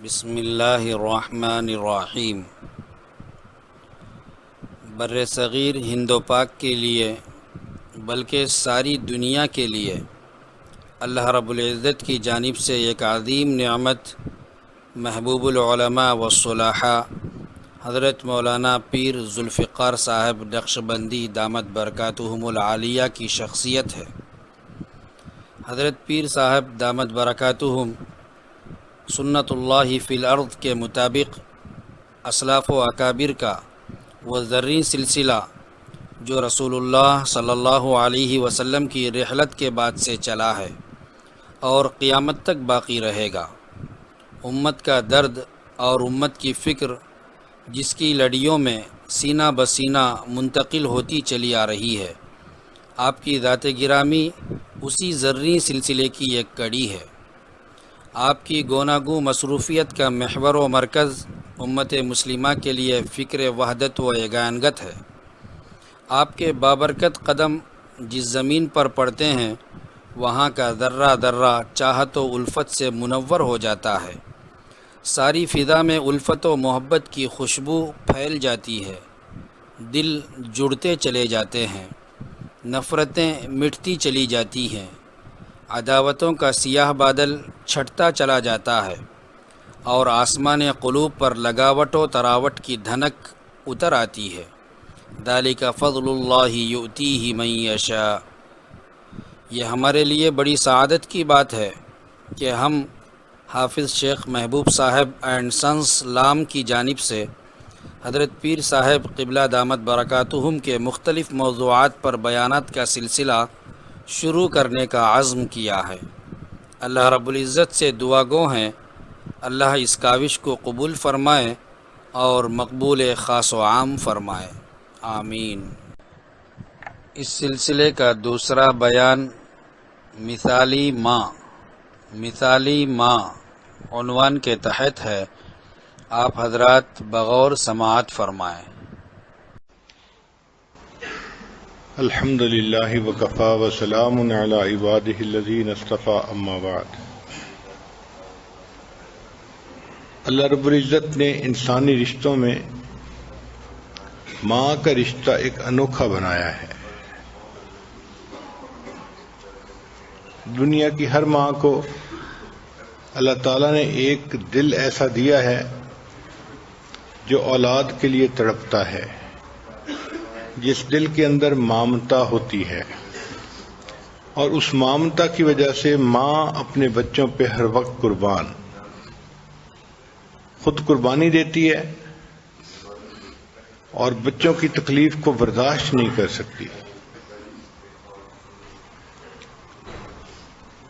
بسم اللہ الرحمن الرحیم۔ بر صغیر ہند و پاک کے لیے بلکہ ساری دنیا کے لیے اللہ رب العزت کی جانب سے ایک عظیم نعمت محبوب العلماء والصلاحاء حضرت مولانا پیر ذوالفقار صاحب نقشبندی دامت برکاتہم العالیہ کی شخصیت ہے۔ حضرت پیر صاحب دامت برکاتہم سنت اللہ فی الارض کے مطابق اسلاف و اکابر کا وہ زرعی سلسلہ جو رسول اللہ صلی اللہ علیہ وسلم کی رحلت کے بعد سے چلا ہے اور قیامت تک باقی رہے گا، امت کا درد اور امت کی فکر جس کی لڑیوں میں سینہ بسینہ منتقل ہوتی چلی آ رہی ہے، آپ کی ذات گرامی اسی زرعی سلسلے کی ایک کڑی ہے۔ آپ کی گوناگوں مصروفیت کا محور و مرکز امت مسلمہ کے لیے فکر وحدت و یگانگت ہے۔ آپ کے بابرکت قدم جس زمین پر پڑتے ہیں وہاں کا ذرہ ذرہ چاہت و الفت سے منور ہو جاتا ہے، ساری فضا میں الفت و محبت کی خوشبو پھیل جاتی ہے، دل جڑتے چلے جاتے ہیں، نفرتیں مٹتی چلی جاتی ہیں، عداوتوں کا سیاہ بادل چھٹتا چلا جاتا ہے اور آسمان قلوب پر لگاوٹ و تراوٹ کی دھنک اتر آتی ہے۔ ذالک فضل اللہ یؤتیہ من یشاء۔ یہ ہمارے لیے بڑی سعادت کی بات ہے کہ ہم حافظ شیخ محبوب صاحب اینڈ سنس لام کی جانب سے حضرت پیر صاحب قبلہ دامت برکاتہم کے مختلف موضوعات پر بیانات کا سلسلہ شروع کرنے کا عزم کیا ہے۔ اللہ رب العزت سے دعا گو ہیں اللہ اس کاوش کو قبول فرمائے اور مقبول خاص و عام فرمائے، آمین۔ اس سلسلے کا دوسرا بیان مثالی ماں عنوان کے تحت ہے، آپ حضرات بغور سماعت فرمائیں۔ الحمد للہ وکفا وسلام علی عبادہ الذین اصطفی، اما بعد۔ اللہ رب العزت نے انسانی رشتوں میں ماں کا رشتہ ایک انوکھا بنایا ہے۔ دنیا کی ہر ماں کو اللہ تعالیٰ نے ایک دل ایسا دیا ہے جو اولاد کے لیے تڑپتا ہے، جس دل کے اندر ممتا ہوتی ہے، اور اس ممتا کی وجہ سے ماں اپنے بچوں پہ ہر وقت خود قربانی دیتی ہے اور بچوں کی تکلیف کو برداشت نہیں کر سکتی۔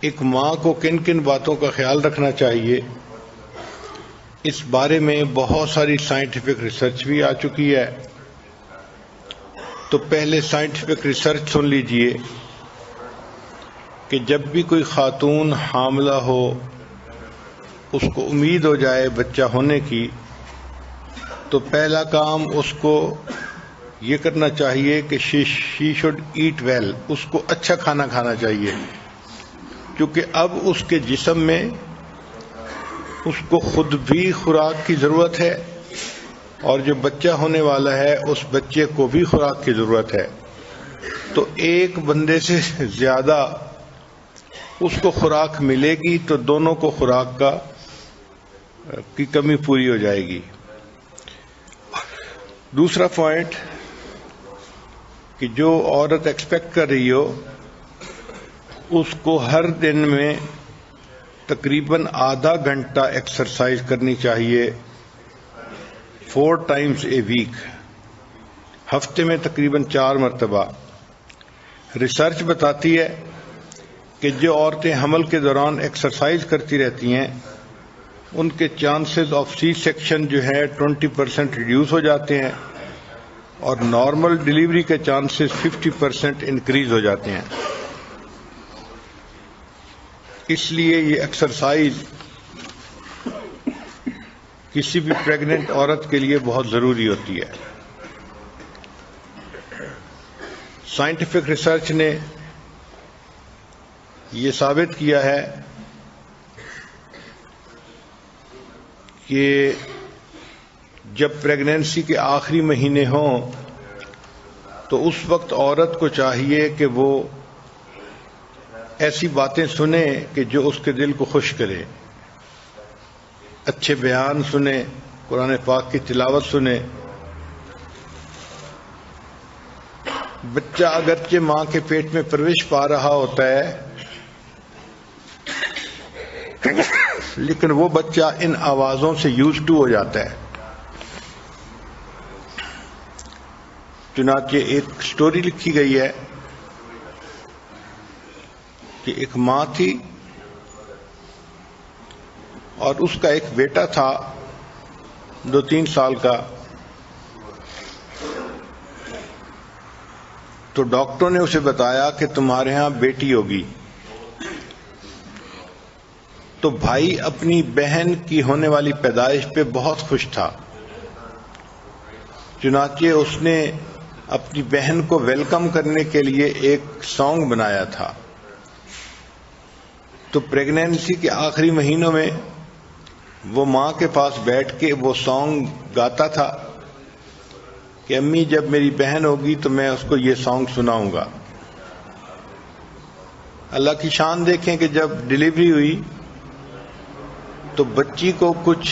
ایک ماں کو کن کن باتوں کا خیال رکھنا چاہیے، اس بارے میں بہت ساری سائنٹیفک ریسرچ بھی آ چکی ہے۔ تو پہلے سائنٹیفک ریسرچ سن لیجئے کہ جب بھی کوئی خاتون حاملہ ہو، اس کو امید ہو جائے بچہ ہونے کی، تو پہلا کام اس کو یہ کرنا چاہیے کہ شی شوڈ ایٹ ویل، اس کو اچھا کھانا کھانا چاہیے، کیونکہ اب اس کے جسم میں اس کو خود بھی خوراک کی ضرورت ہے اور جو بچہ ہونے والا ہے اس بچے کو بھی خوراک کی ضرورت ہے۔ تو ایک بندے سے زیادہ اس کو خوراک ملے گی تو دونوں کو خوراک کی کمی پوری ہو جائے گی۔ دوسرا پوائنٹ کہ جو عورت ایکسپیکٹ کر رہی ہو اس کو ہر دن میں تقریباً آدھا گھنٹہ ایکسرسائز کرنی چاہیے، 4 times a week، ہفتے میں تقریباً 4 مرتبہ۔ ریسرچ بتاتی ہے کہ جو عورتیں حمل کے دوران ایکسرسائز کرتی رہتی ہیں ان کے چانسز آف سی سیکشن جو ہے 20% ریڈیوس ہو جاتے ہیں اور نارمل ڈیلیوری کے چانسز 50% انکریز ہو جاتے ہیں۔ اس لیے یہ ایکسرسائز کسی بھی پریگننٹ عورت کے لیے بہت ضروری ہوتی ہے۔ سائنٹیفک ریسرچ نے یہ ثابت کیا ہے کہ جب پریگنینسی کے آخری مہینے ہوں تو اس وقت عورت کو چاہیے کہ وہ ایسی باتیں سنے کہ جو اس کے دل کو خوش کرے، اچھے بیان سنے، قرآن پاک کی تلاوت سنے۔ بچہ اگرچہ ماں کے پیٹ میں پرورش پا رہا ہوتا ہے، لیکن وہ بچہ ان آوازوں سے یوز ٹو ہو جاتا ہے۔ چنانچہ ایک سٹوری لکھی گئی ہے کہ ایک ماں تھی اور اس کا ایک بیٹا تھا 2-3 سال کا۔ تو ڈاکٹروں نے اسے بتایا کہ تمہارے ہاں بیٹی ہوگی۔ تو بھائی اپنی بہن کی ہونے والی پیدائش پہ بہت خوش تھا، چنانچہ اس نے اپنی بہن کو ویلکم کرنے کے لیے ایک سانگ بنایا تھا۔ تو پریگنینسی کے آخری مہینوں میں وہ ماں کے پاس بیٹھ کے وہ سانگ گاتا تھا کہ امی جب میری بہن ہوگی تو میں اس کو یہ سانگ سناؤں گا۔ اللہ کی شان دیکھیں کہ جب ڈلیوری ہوئی تو بچی کو کچھ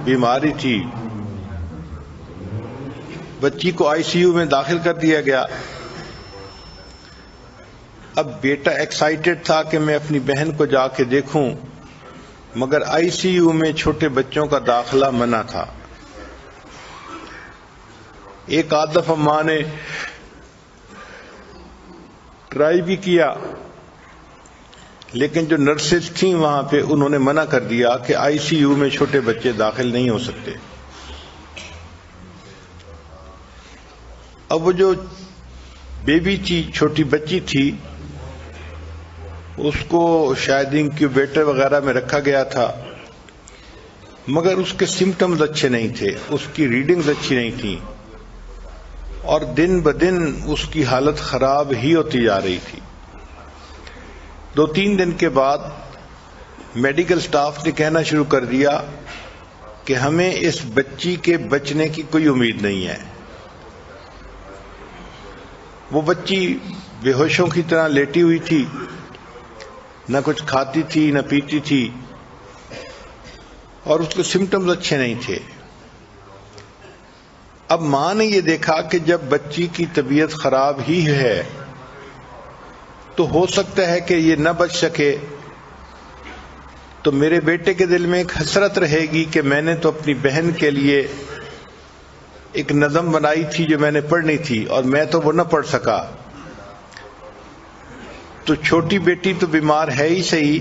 بیماری تھی، بچی کو آئی سی یو میں داخل کر دیا گیا۔ اب بیٹا ایکسائٹڈ تھا کہ میں اپنی بہن کو جا کے دیکھوں، مگر آئی سی یو میں چھوٹے بچوں کا داخلہ منع تھا۔ ایک آدھ دفعہ ماں نے ٹرائی بھی کیا، لیکن جو نرسز تھیں وہاں پہ انہوں نے منع کر دیا کہ آئی سی یو میں چھوٹے بچے داخل نہیں ہو سکتے۔ اب وہ جو بیبی تھی، چھوٹی بچی تھی، اس کو شاید انکیوبیٹر وغیرہ میں رکھا گیا تھا، مگر اس کے سمٹمز اچھے نہیں تھے، اس کی ریڈنگز اچھی نہیں تھیں، اور دن بدن اس کی حالت خراب ہی ہوتی جا رہی تھی۔ 2-3 دن کے بعد میڈیکل سٹاف نے کہنا شروع کر دیا کہ ہمیں اس بچی کے بچنے کی کوئی امید نہیں ہے۔ وہ بچی بے ہوشوں کی طرح لیٹی ہوئی تھی، نہ کچھ کھاتی تھی نہ پیتی تھی، اور اس کے سمٹمز اچھے نہیں تھے۔ اب ماں نے یہ دیکھا کہ جب بچی کی طبیعت خراب ہی ہے تو ہو سکتا ہے کہ یہ نہ بچ سکے، تو میرے بیٹے کے دل میں ایک حسرت رہے گی کہ میں نے تو اپنی بہن کے لیے ایک نظم بنائی تھی جو میں نے پڑھنی تھی، اور میں تو وہ نہ پڑھ سکا۔ تو چھوٹی بیٹی تو بیمار ہے ہی صحیح،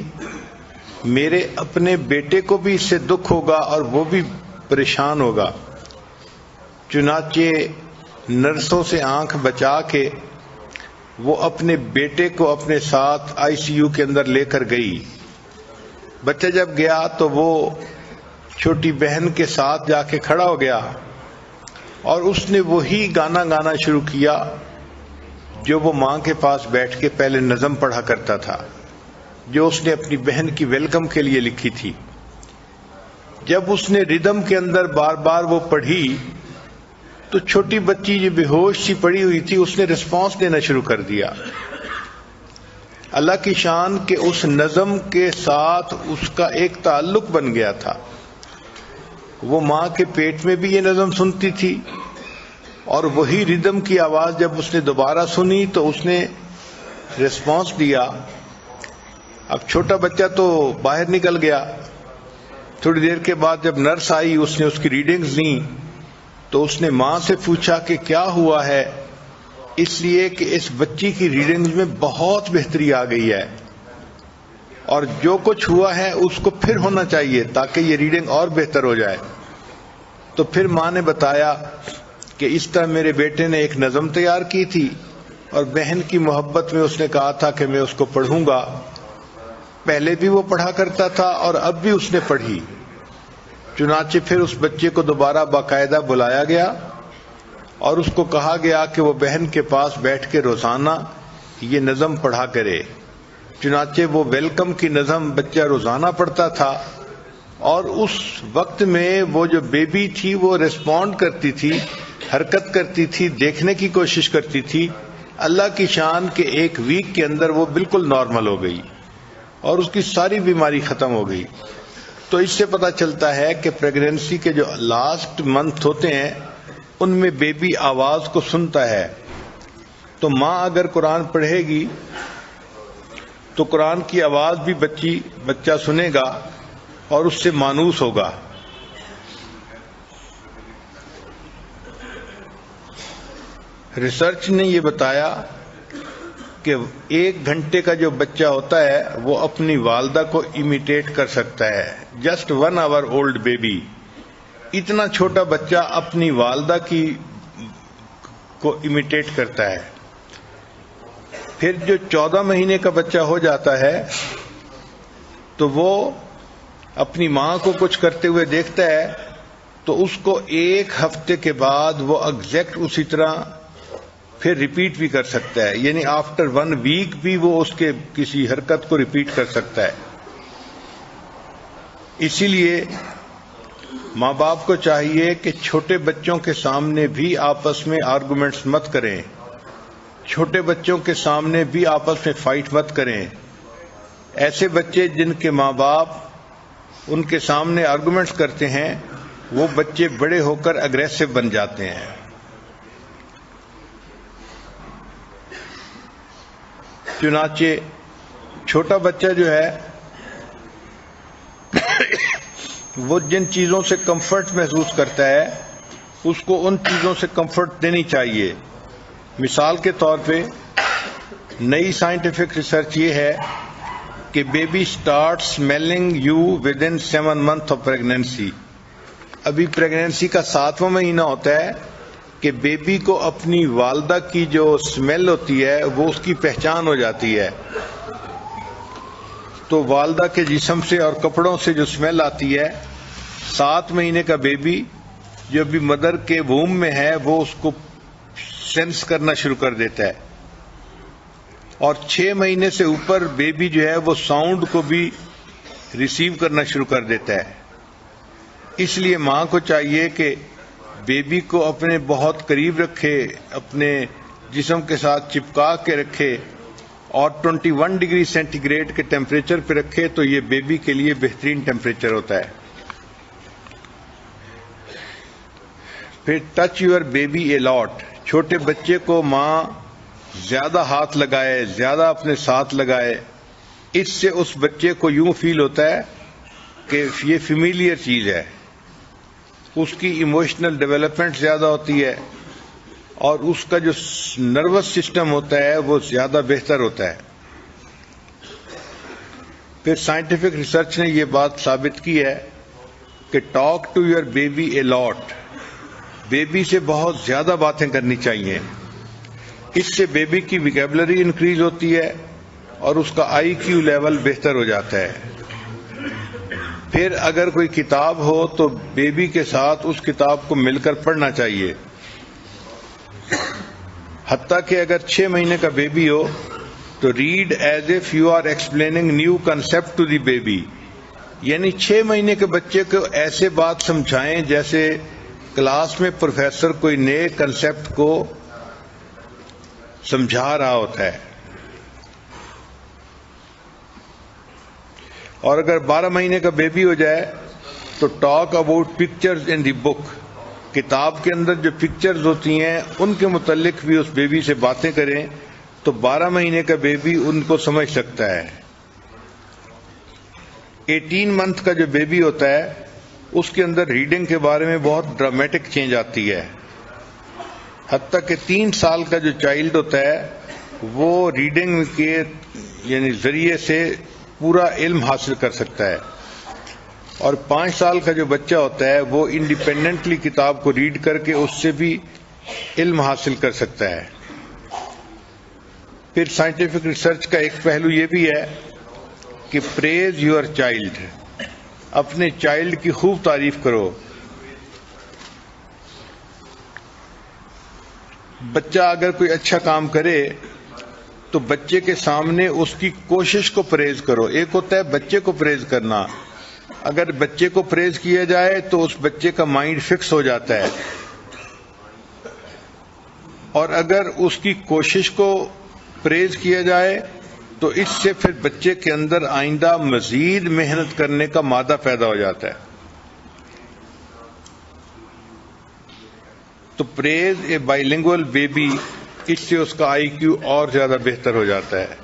میرے اپنے بیٹے کو بھی اس سے دکھ ہوگا اور وہ بھی پریشان ہوگا۔ چنانچہ نرسوں سے آنکھ بچا کے وہ اپنے بیٹے کو اپنے ساتھ آئی سی یو کے اندر لے کر گئی۔ بچہ جب گیا تو وہ چھوٹی بہن کے ساتھ جا کے کھڑا ہو گیا اور اس نے وہی گانا گانا شروع کیا جو وہ ماں کے پاس بیٹھ کے پہلے نظم پڑھا کرتا تھا، جو اس نے اپنی بہن کی ویلکم کے لیے لکھی تھی۔ جب اس نے ردم کے اندر بار بار وہ پڑھی تو چھوٹی بچی جو بے ہوش سی پڑی ہوئی تھی اس نے رسپانس دینا شروع کر دیا۔ اللہ کی شان کہ اس نظم کے ساتھ اس کا ایک تعلق بن گیا تھا۔ وہ ماں کے پیٹ میں بھی یہ نظم سنتی تھی، اور وہی ردم کی آواز جب اس نے دوبارہ سنی تو اس نے رسپانس دیا۔ اب چھوٹا بچہ تو باہر نکل گیا۔ تھوڑی دیر کے بعد جب نرس آئی، اس نے اس کی ریڈنگز لیں تو اس نے ماں سے پوچھا کہ کیا ہوا ہے؟ اس لیے کہ اس بچی کی ریڈنگز میں بہت بہتری آ گئی ہے، اور جو کچھ ہوا ہے اس کو پھر ہونا چاہیے تاکہ یہ ریڈنگ اور بہتر ہو جائے۔ تو پھر ماں نے بتایا کہ اس طرح میرے بیٹے نے ایک نظم تیار کی تھی، اور بہن کی محبت میں اس نے کہا تھا کہ میں اس کو پڑھوں گا۔ پہلے بھی وہ پڑھا کرتا تھا اور اب بھی اس نے پڑھی۔ چنانچہ پھر اس بچے کو دوبارہ باقاعدہ بلایا گیا اور اس کو کہا گیا کہ وہ بہن کے پاس بیٹھ کے روزانہ یہ نظم پڑھا کرے۔ چنانچہ وہ ویلکم کی نظم بچہ روزانہ پڑھتا تھا، اور اس وقت میں وہ جو بیبی تھی وہ ریسپونڈ کرتی تھی، حرکت کرتی تھی، دیکھنے کی کوشش کرتی تھی. اللہ کی شان کہ 1 ویک کے اندر وہ بالکل نارمل ہو گئی اور اس کی ساری بیماری ختم ہو گئی. تو اس سے پتہ چلتا ہے کہ پریگنینسی کے جو لاسٹ منتھ ہوتے ہیں ان میں بیبی آواز کو سنتا ہے. تو ماں اگر قرآن پڑھے گی تو قرآن کی آواز بھی بچہ سنے گا اور اس سے مانوس ہوگا. ریسرچ نے یہ بتایا کہ 1 گھنٹے کا جو بچہ ہوتا ہے وہ اپنی والدہ کو امیٹیٹ کر سکتا ہے. جسٹ 1 hour اولڈ بیبی، اتنا چھوٹا بچہ اپنی والدہ کو امیٹیٹ کرتا ہے. پھر جو 14 مہینے کا بچہ ہو جاتا ہے تو وہ اپنی ماں کو کچھ کرتے ہوئے دیکھتا ہے تو اس کو 1 ہفتے کے بعد وہ ایگزیکٹ اسی طرح پھر ریپیٹ بھی کر سکتا ہے. یعنی آفٹر 1 ویک بھی وہ اس کے کسی حرکت کو ریپیٹ کر سکتا ہے. اسی لیے ماں باپ کو چاہیے کہ چھوٹے بچوں کے سامنے بھی آپس میں آرگومنٹس مت کریں، چھوٹے بچوں کے سامنے بھی آپس میں فائٹ مت کریں. ایسے بچے جن کے ماں باپ ان کے سامنے آرگومنٹس کرتے ہیں وہ بچے بڑے ہو کر اگریسو بن جاتے ہیں. چنانچہ چھوٹا بچہ جو ہے وہ جن چیزوں سے کمفرٹ محسوس کرتا ہے اس کو ان چیزوں سے کمفرٹ دینی چاہیے. مثال کے طور پہ نئی سائنٹیفک ریسرچ یہ ہے کہ baby start smelling you with in 7 months of pregnancy. ابھی پریگنینسی کا 7واں مہینہ ہوتا ہے کہ بیبی کو اپنی والدہ کی جو اسمیل ہوتی ہے وہ اس کی پہچان ہو جاتی ہے. تو والدہ کے جسم سے اور کپڑوں سے جو اسمیل آتی ہے 7 مہینے کا بیبی جو ابھی مدر کے ووم میں ہے وہ اس کو سینس کرنا شروع کر دیتا ہے. اور 6 مہینے سے اوپر بیبی جو ہے وہ ساؤنڈ کو بھی ریسیو کرنا شروع کر دیتا ہے. اس لیے ماں کو چاہیے کہ بیبی کو اپنے بہت قریب رکھے، اپنے جسم کے ساتھ چپکا کے رکھے اور 21 ڈگری سینٹی گریڈ کے ٹیمپریچر پہ رکھے تو یہ بیبی کے لیے بہترین ٹیمپریچر ہوتا ہے. پھر ٹچ یور بیبی اے لاٹ. چھوٹے بچے کو ماں زیادہ ہاتھ لگائے، زیادہ اپنے ساتھ لگائے، اس سے اس بچے کو یوں فیل ہوتا ہے کہ یہ فیملیئر چیز ہے. اس کی ایموشنل ڈیولپمنٹ زیادہ ہوتی ہے اور اس کا جو نروس سسٹم ہوتا ہے وہ زیادہ بہتر ہوتا ہے. پھر سائنٹیفک ریسرچ نے یہ بات ثابت کی ہے کہ talk to your baby a lot. Baby سے بہت زیادہ باتیں کرنی چاہیے. اس سے بیبی کی ویکیبلری انکریز ہوتی ہے اور اس کا آئی کیو لیول بہتر ہو جاتا ہے. پھر اگر کوئی کتاب ہو تو بیبی کے ساتھ اس کتاب کو مل کر پڑھنا چاہیے. حتیٰ کہ اگر 6 مہینے کا بیبی ہو تو read as if you are explaining new concept to the baby. یعنی 6 مہینے کے بچے کو ایسے بات سمجھائیں جیسے کلاس میں پروفیسر کوئی نئے کنسپٹ کو سمجھا رہا ہوتا ہے. اور اگر 12 مہینے کا بیبی ہو جائے تو ٹاک اباؤٹ پکچرز ان دی بک. کتاب کے اندر جو پکچرز ہوتی ہیں ان کے متعلق بھی اس بیبی سے باتیں کریں تو 12 مہینے کا بیبی ان کو سمجھ سکتا ہے. 18 منتھ کا جو بیبی ہوتا ہے اس کے اندر ریڈنگ کے بارے میں بہت ڈرامیٹک چینج آتی ہے. حتیٰ کہ 3 سال کا جو چائلڈ ہوتا ہے وہ ریڈنگ کے یعنی ذریعے سے پورا علم حاصل کر سکتا ہے اور 5 سال کا جو بچہ ہوتا ہے وہ انڈیپینڈنٹلی کتاب کو ریڈ کر کے اس سے بھی علم حاصل کر سکتا ہے. پھر سائنٹیفک ریسرچ کا ایک پہلو یہ بھی ہے کہ پریز یور چائلڈ. اپنے چائلڈ کی خوب تعریف کرو. بچہ اگر کوئی اچھا کام کرے تو بچے کے سامنے اس کی کوشش کو پریز کرو. ایک ہوتا ہے بچے کو پریز کرنا اگر بچے کو پریز کیا جائے تو اس بچے کا مائنڈ فکس ہو جاتا ہے، اور اگر اس کی کوشش کو پریز کیا جائے تو اس سے پھر بچے کے اندر آئندہ مزید محنت کرنے کا مادہ پیدا ہو جاتا ہے. تو پریز اے بائیلنگول بیبی، اس سے اس کا آئی کیو اور زیادہ بہتر ہو جاتا ہے.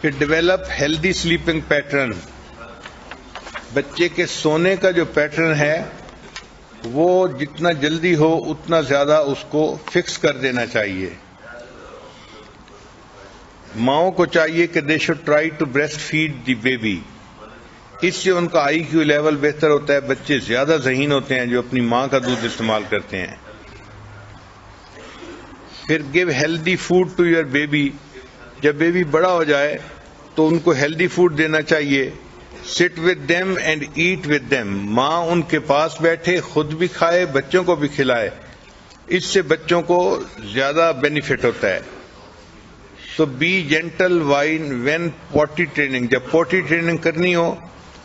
پھر ڈیولپ ہیلدی سلیپنگ پیٹرن. بچے کے سونے کا جو پیٹرن ہے وہ جتنا جلدی ہو اتنا زیادہ اس کو فکس کر دینا چاہیے. ماؤں کو چاہیے کہ they should try to breast feed the baby. اس سے ان کا آئی کیو لیول بہتر ہوتا ہے. بچے زیادہ ذہین ہوتے ہیں جو اپنی ماں کا دودھ استعمال کرتے ہیں. پھر give healthy food to your baby. جب بیبی بڑا ہو جائے تو ان کو ہیلدی فوڈ دینا چاہیے. Sit with them and eat with them. ماں ان کے پاس بیٹھے، خود بھی کھائے، بچوں کو بھی کھلائے. اس سے بچوں کو زیادہ بینیفٹ ہوتا ہے. تو بی جینٹل وین پوٹی ٹریننگ. جب پوٹی ٹریننگ کرنی ہو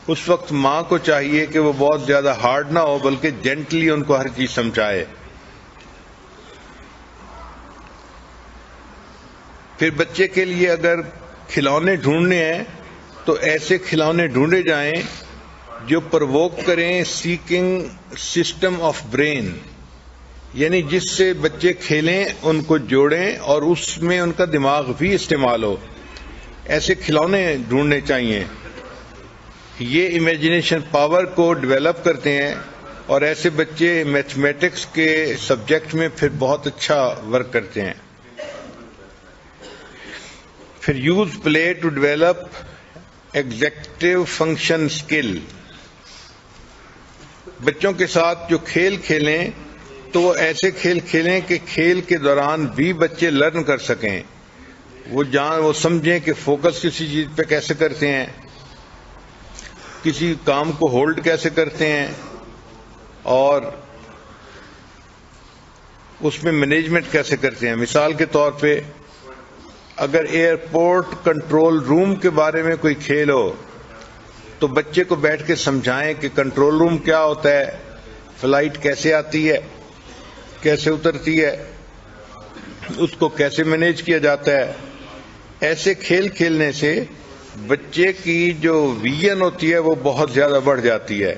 اس وقت ماں کو چاہیے کہ وہ بہت زیادہ ہارڈ نہ ہو بلکہ جینٹلی ان کو ہر چیز سمجھائے. پھر بچے کے لیے اگر کھلونے ڈھونڈنے ہیں تو ایسے کھلونے ڈھونڈے جائیں جو پرووک کریں سیکنگ سسٹم آف برین، یعنی جس سے بچے کھیلیں، ان کو جوڑیں اور اس میں ان کا دماغ بھی استعمال ہو. ایسے کھلونے ڈھونڈنے چاہیے. یہ امیجنیشن پاور کو ڈیولپ کرتے ہیں اور ایسے بچے میتھمیٹکس کے سبجیکٹ میں پھر بہت اچھا ورک کرتے ہیں. پھر use play to develop executive function skill. بچوں کے ساتھ جو کھیل کھیلیں تو وہ ایسے کھیل کھیلیں کہ کھیل کے دوران بھی بچے لرن کر سکیں. وہ سمجھیں کہ فوکس کسی چیز پہ کیسے کرتے ہیں، کسی کام کو ہولڈ کیسے کرتے ہیں، اور اس میں مینجمنٹ کیسے کرتے ہیں. مثال کے طور پہ اگر ایئرپورٹ کنٹرول روم کے بارے میں کوئی کھیل ہو تو بچے کو بیٹھ کے سمجھائیں کہ کنٹرول روم کیا ہوتا ہے، فلائٹ کیسے آتی ہے، کیسے اترتی ہے، اس کو کیسے مینیج کیا جاتا ہے. ایسے کھیل کھیلنے سے بچے کی جو ویژن ہوتی ہے وہ بہت زیادہ بڑھ جاتی ہے.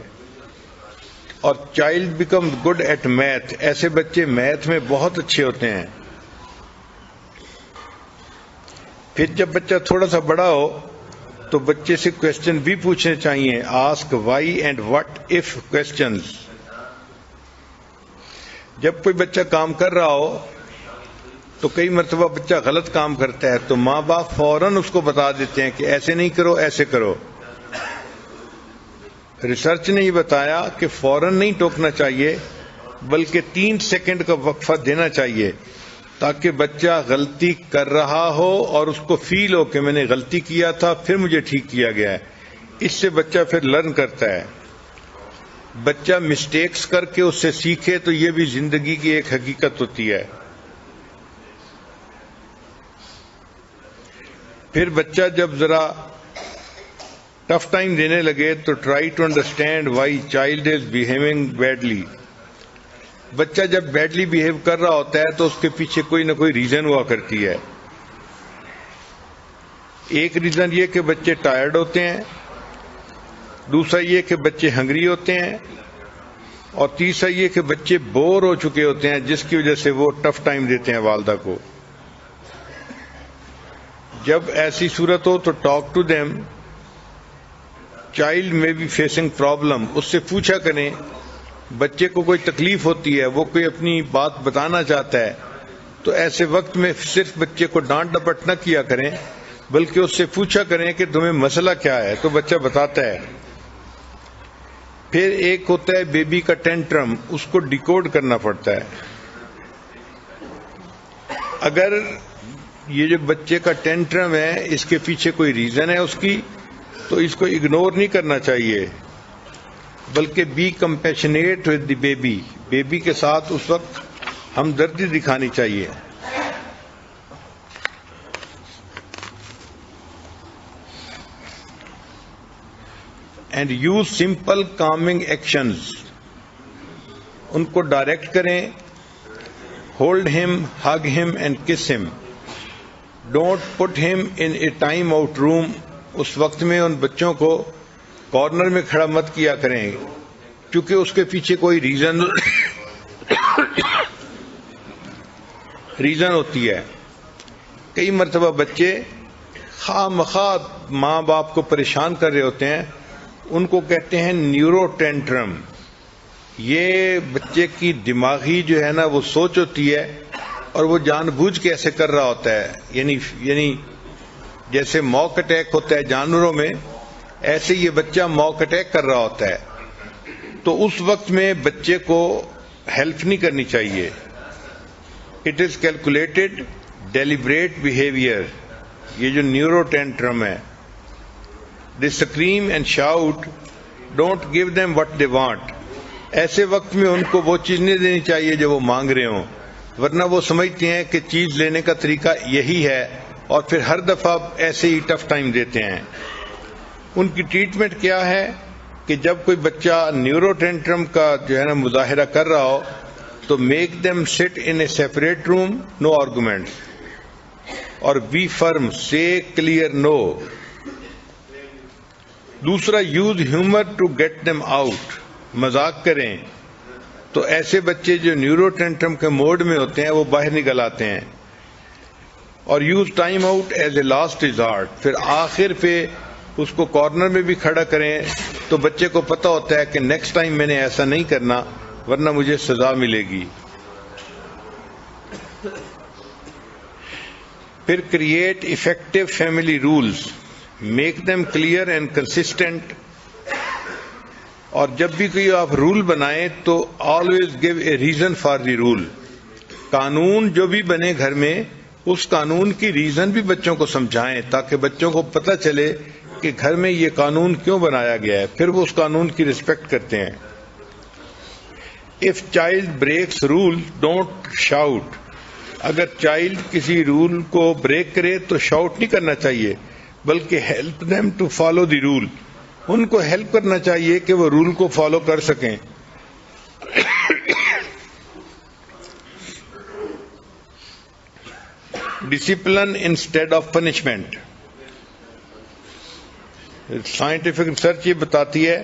اور child become good at math. ایسے بچے میتھ میں بہت اچھے ہوتے ہیں. پھر جب بچہ تھوڑا سا بڑا ہو تو بچے سے کوشچن بھی پوچھنے چاہیے. Ask why and what if questions. جب کوئی بچہ کام کر رہا ہو تو کئی مرتبہ بچہ غلط کام کرتا ہے تو ماں باپ فوراً اس کو بتا دیتے ہیں کہ ایسے نہیں کرو، ایسے کرو. ریسرچ نے یہ بتایا کہ فوراً نہیں ٹوکنا چاہیے بلکہ 3 سیکنڈ کا وقفہ دینا چاہیے تاکہ بچہ غلطی کر رہا ہو اور اس کو فیل ہو کہ میں نے غلطی کیا تھا پھر مجھے ٹھیک کیا گیا ہے. اس سے بچہ پھر لرن کرتا ہے. بچہ مسٹیکس کر کے اس سے سیکھے تو یہ بھی زندگی کی ایک حقیقت ہوتی ہے. پھر بچہ جب ذرا ٹف ٹائم دینے لگے تو try to understand why child is behaving badly. بچہ جب بیڈلی بیہیو کر رہا ہوتا ہے تو اس کے پیچھے کوئی نہ کوئی ریزن ہوا کرتی ہے. ایک ریزن یہ کہ بچے ٹائرڈ ہوتے ہیں، دوسرا یہ کہ بچے ہنگری ہوتے ہیں، اور تیسرا یہ کہ بچے بور ہو چکے ہوتے ہیں جس کی وجہ سے وہ ٹف ٹائم دیتے ہیں والدہ کو. جب ایسی صورت ہو تو ٹاک ٹو دیم. چائلڈ میں بی فیسنگ پرابلم. اس سے پوچھا کریں. بچے کو کوئی تکلیف ہوتی ہے، وہ کوئی اپنی بات بتانا چاہتا ہے تو ایسے وقت میں صرف بچے کو ڈانٹ ڈپٹ نہ کیا کریں بلکہ اس سے پوچھا کریں کہ تمہیں مسئلہ کیا ہے تو بچہ بتاتا ہے. پھر ایک ہوتا ہے بیبی کا ٹینٹرم. اس کو ڈیکوڈ کرنا پڑتا ہے. اگر یہ جو بچے کا ٹینٹرم ہے اس کے پیچھے کوئی ریزن ہے اس کی تو اس کو اگنور نہیں کرنا چاہیے بلکہ be compassionate with the baby. Baby کے ساتھ اس وقت ہمدردی دکھانی چاہیے. and use simple calming actions. ان کو ڈائریکٹ کریں. Hold him, hug him and kiss him. Don't put him in a time out room. اس وقت میں ان بچوں کو کارنر میں کھڑا مت کیا کریں کیونکہ اس کے پیچھے کوئی ریزن ہوتی ہے. کئی مرتبہ بچے خواہ مخواہ ماں باپ کو پریشان کر رہے ہوتے ہیں. ان کو کہتے ہیں نیورو ٹینٹرم. یہ بچے کی دماغی جو ہے نا وہ سوچ ہوتی ہے اور وہ جان بوجھ کے ایسے کر رہا ہوتا ہے. یعنی جیسے موک اٹیک ہوتا ہے جانوروں میں، ایسے یہ بچہ موک اٹیک کر رہا ہوتا ہے. تو اس وقت میں بچے کو ہیلپ نہیں کرنی چاہیے. It is calculated deliberate behaviour. یہ جو نیورو ٹینٹرم ہے، they scream and shout, don't give them what they want. ایسے وقت میں ان کو وہ چیز نہیں دینی چاہیے جو وہ مانگ رہے ہوں، ورنہ وہ سمجھتے ہیں کہ چیز لینے کا طریقہ یہی ہے اور پھر ہر دفعہ ایسے ہی ٹف ٹائم دیتے ہیں. ان کی ٹریٹمنٹ کیا ہے کہ جب کوئی بچہ نیورو ٹینٹرم کا جو ہے نا مظاہرہ کر رہا ہو تو make them sit in a separate room, no arguments, اور be firm, say clear no. دوسرا، use humour to get them out. مذاق کریں تو ایسے بچے جو نیورو ٹینٹرم کے موڈ میں ہوتے ہیں وہ باہر نکل آتے ہیں. اور use time out as a last resort. پھر آخر پہ اس کو کارنر میں بھی کھڑا کریں تو بچے کو پتہ ہوتا ہے کہ نیکسٹ ٹائم میں نے ایسا نہیں کرنا ورنہ مجھے سزا ملے گی. پھر create effective family rules, make them clear and consistent. اور جب بھی کوئی آپ رول بنائیں تو always give a reason for the rule. قانون جو بھی بنے گھر میں اس قانون کی ریزن بھی بچوں کو سمجھائیں تاکہ بچوں کو پتہ چلے کہ گھر میں یہ قانون کیوں بنایا گیا ہے، پھر وہ اس قانون کی رسپیکٹ کرتے ہیں. If child breaks rule don't shout. اگر چائلڈ کسی رول کو بریک کرے تو شاؤٹ نہیں کرنا چاہیے بلکہ help them to follow the rule. ان کو ہیلپ کرنا چاہیے کہ وہ رول کو فالو کر سکیں. Discipline instead of punishment. Scientific research یہ بتاتی ہے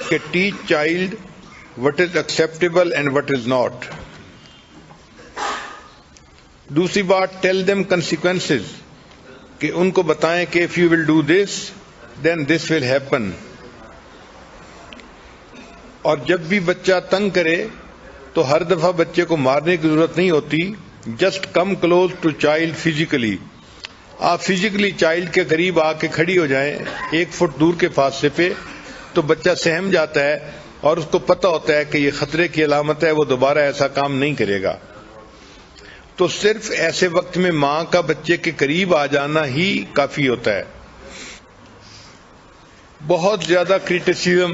کہ teach child what is acceptable and what is not. دوسری بات، ٹیل دیم کنسیکوینسز، کہ ان کو بتائیں کہ if you will do this then this will happen. اور جب بھی بچہ تنگ کرے تو ہر دفعہ بچے کو مارنے کی ضرورت نہیں ہوتی. Just come close to child physically. آپ فزیکلی چائلڈ کے قریب آ کے کھڑی ہو جائیں 1 فٹ دور کے فاصلے پہ تو بچہ سہم جاتا ہے اور اس کو پتہ ہوتا ہے کہ یہ خطرے کی علامت ہے، وہ دوبارہ ایسا کام نہیں کرے گا. تو صرف ایسے وقت میں ماں کا بچے کے قریب آ جانا ہی کافی ہوتا ہے. بہت زیادہ کریٹیسزم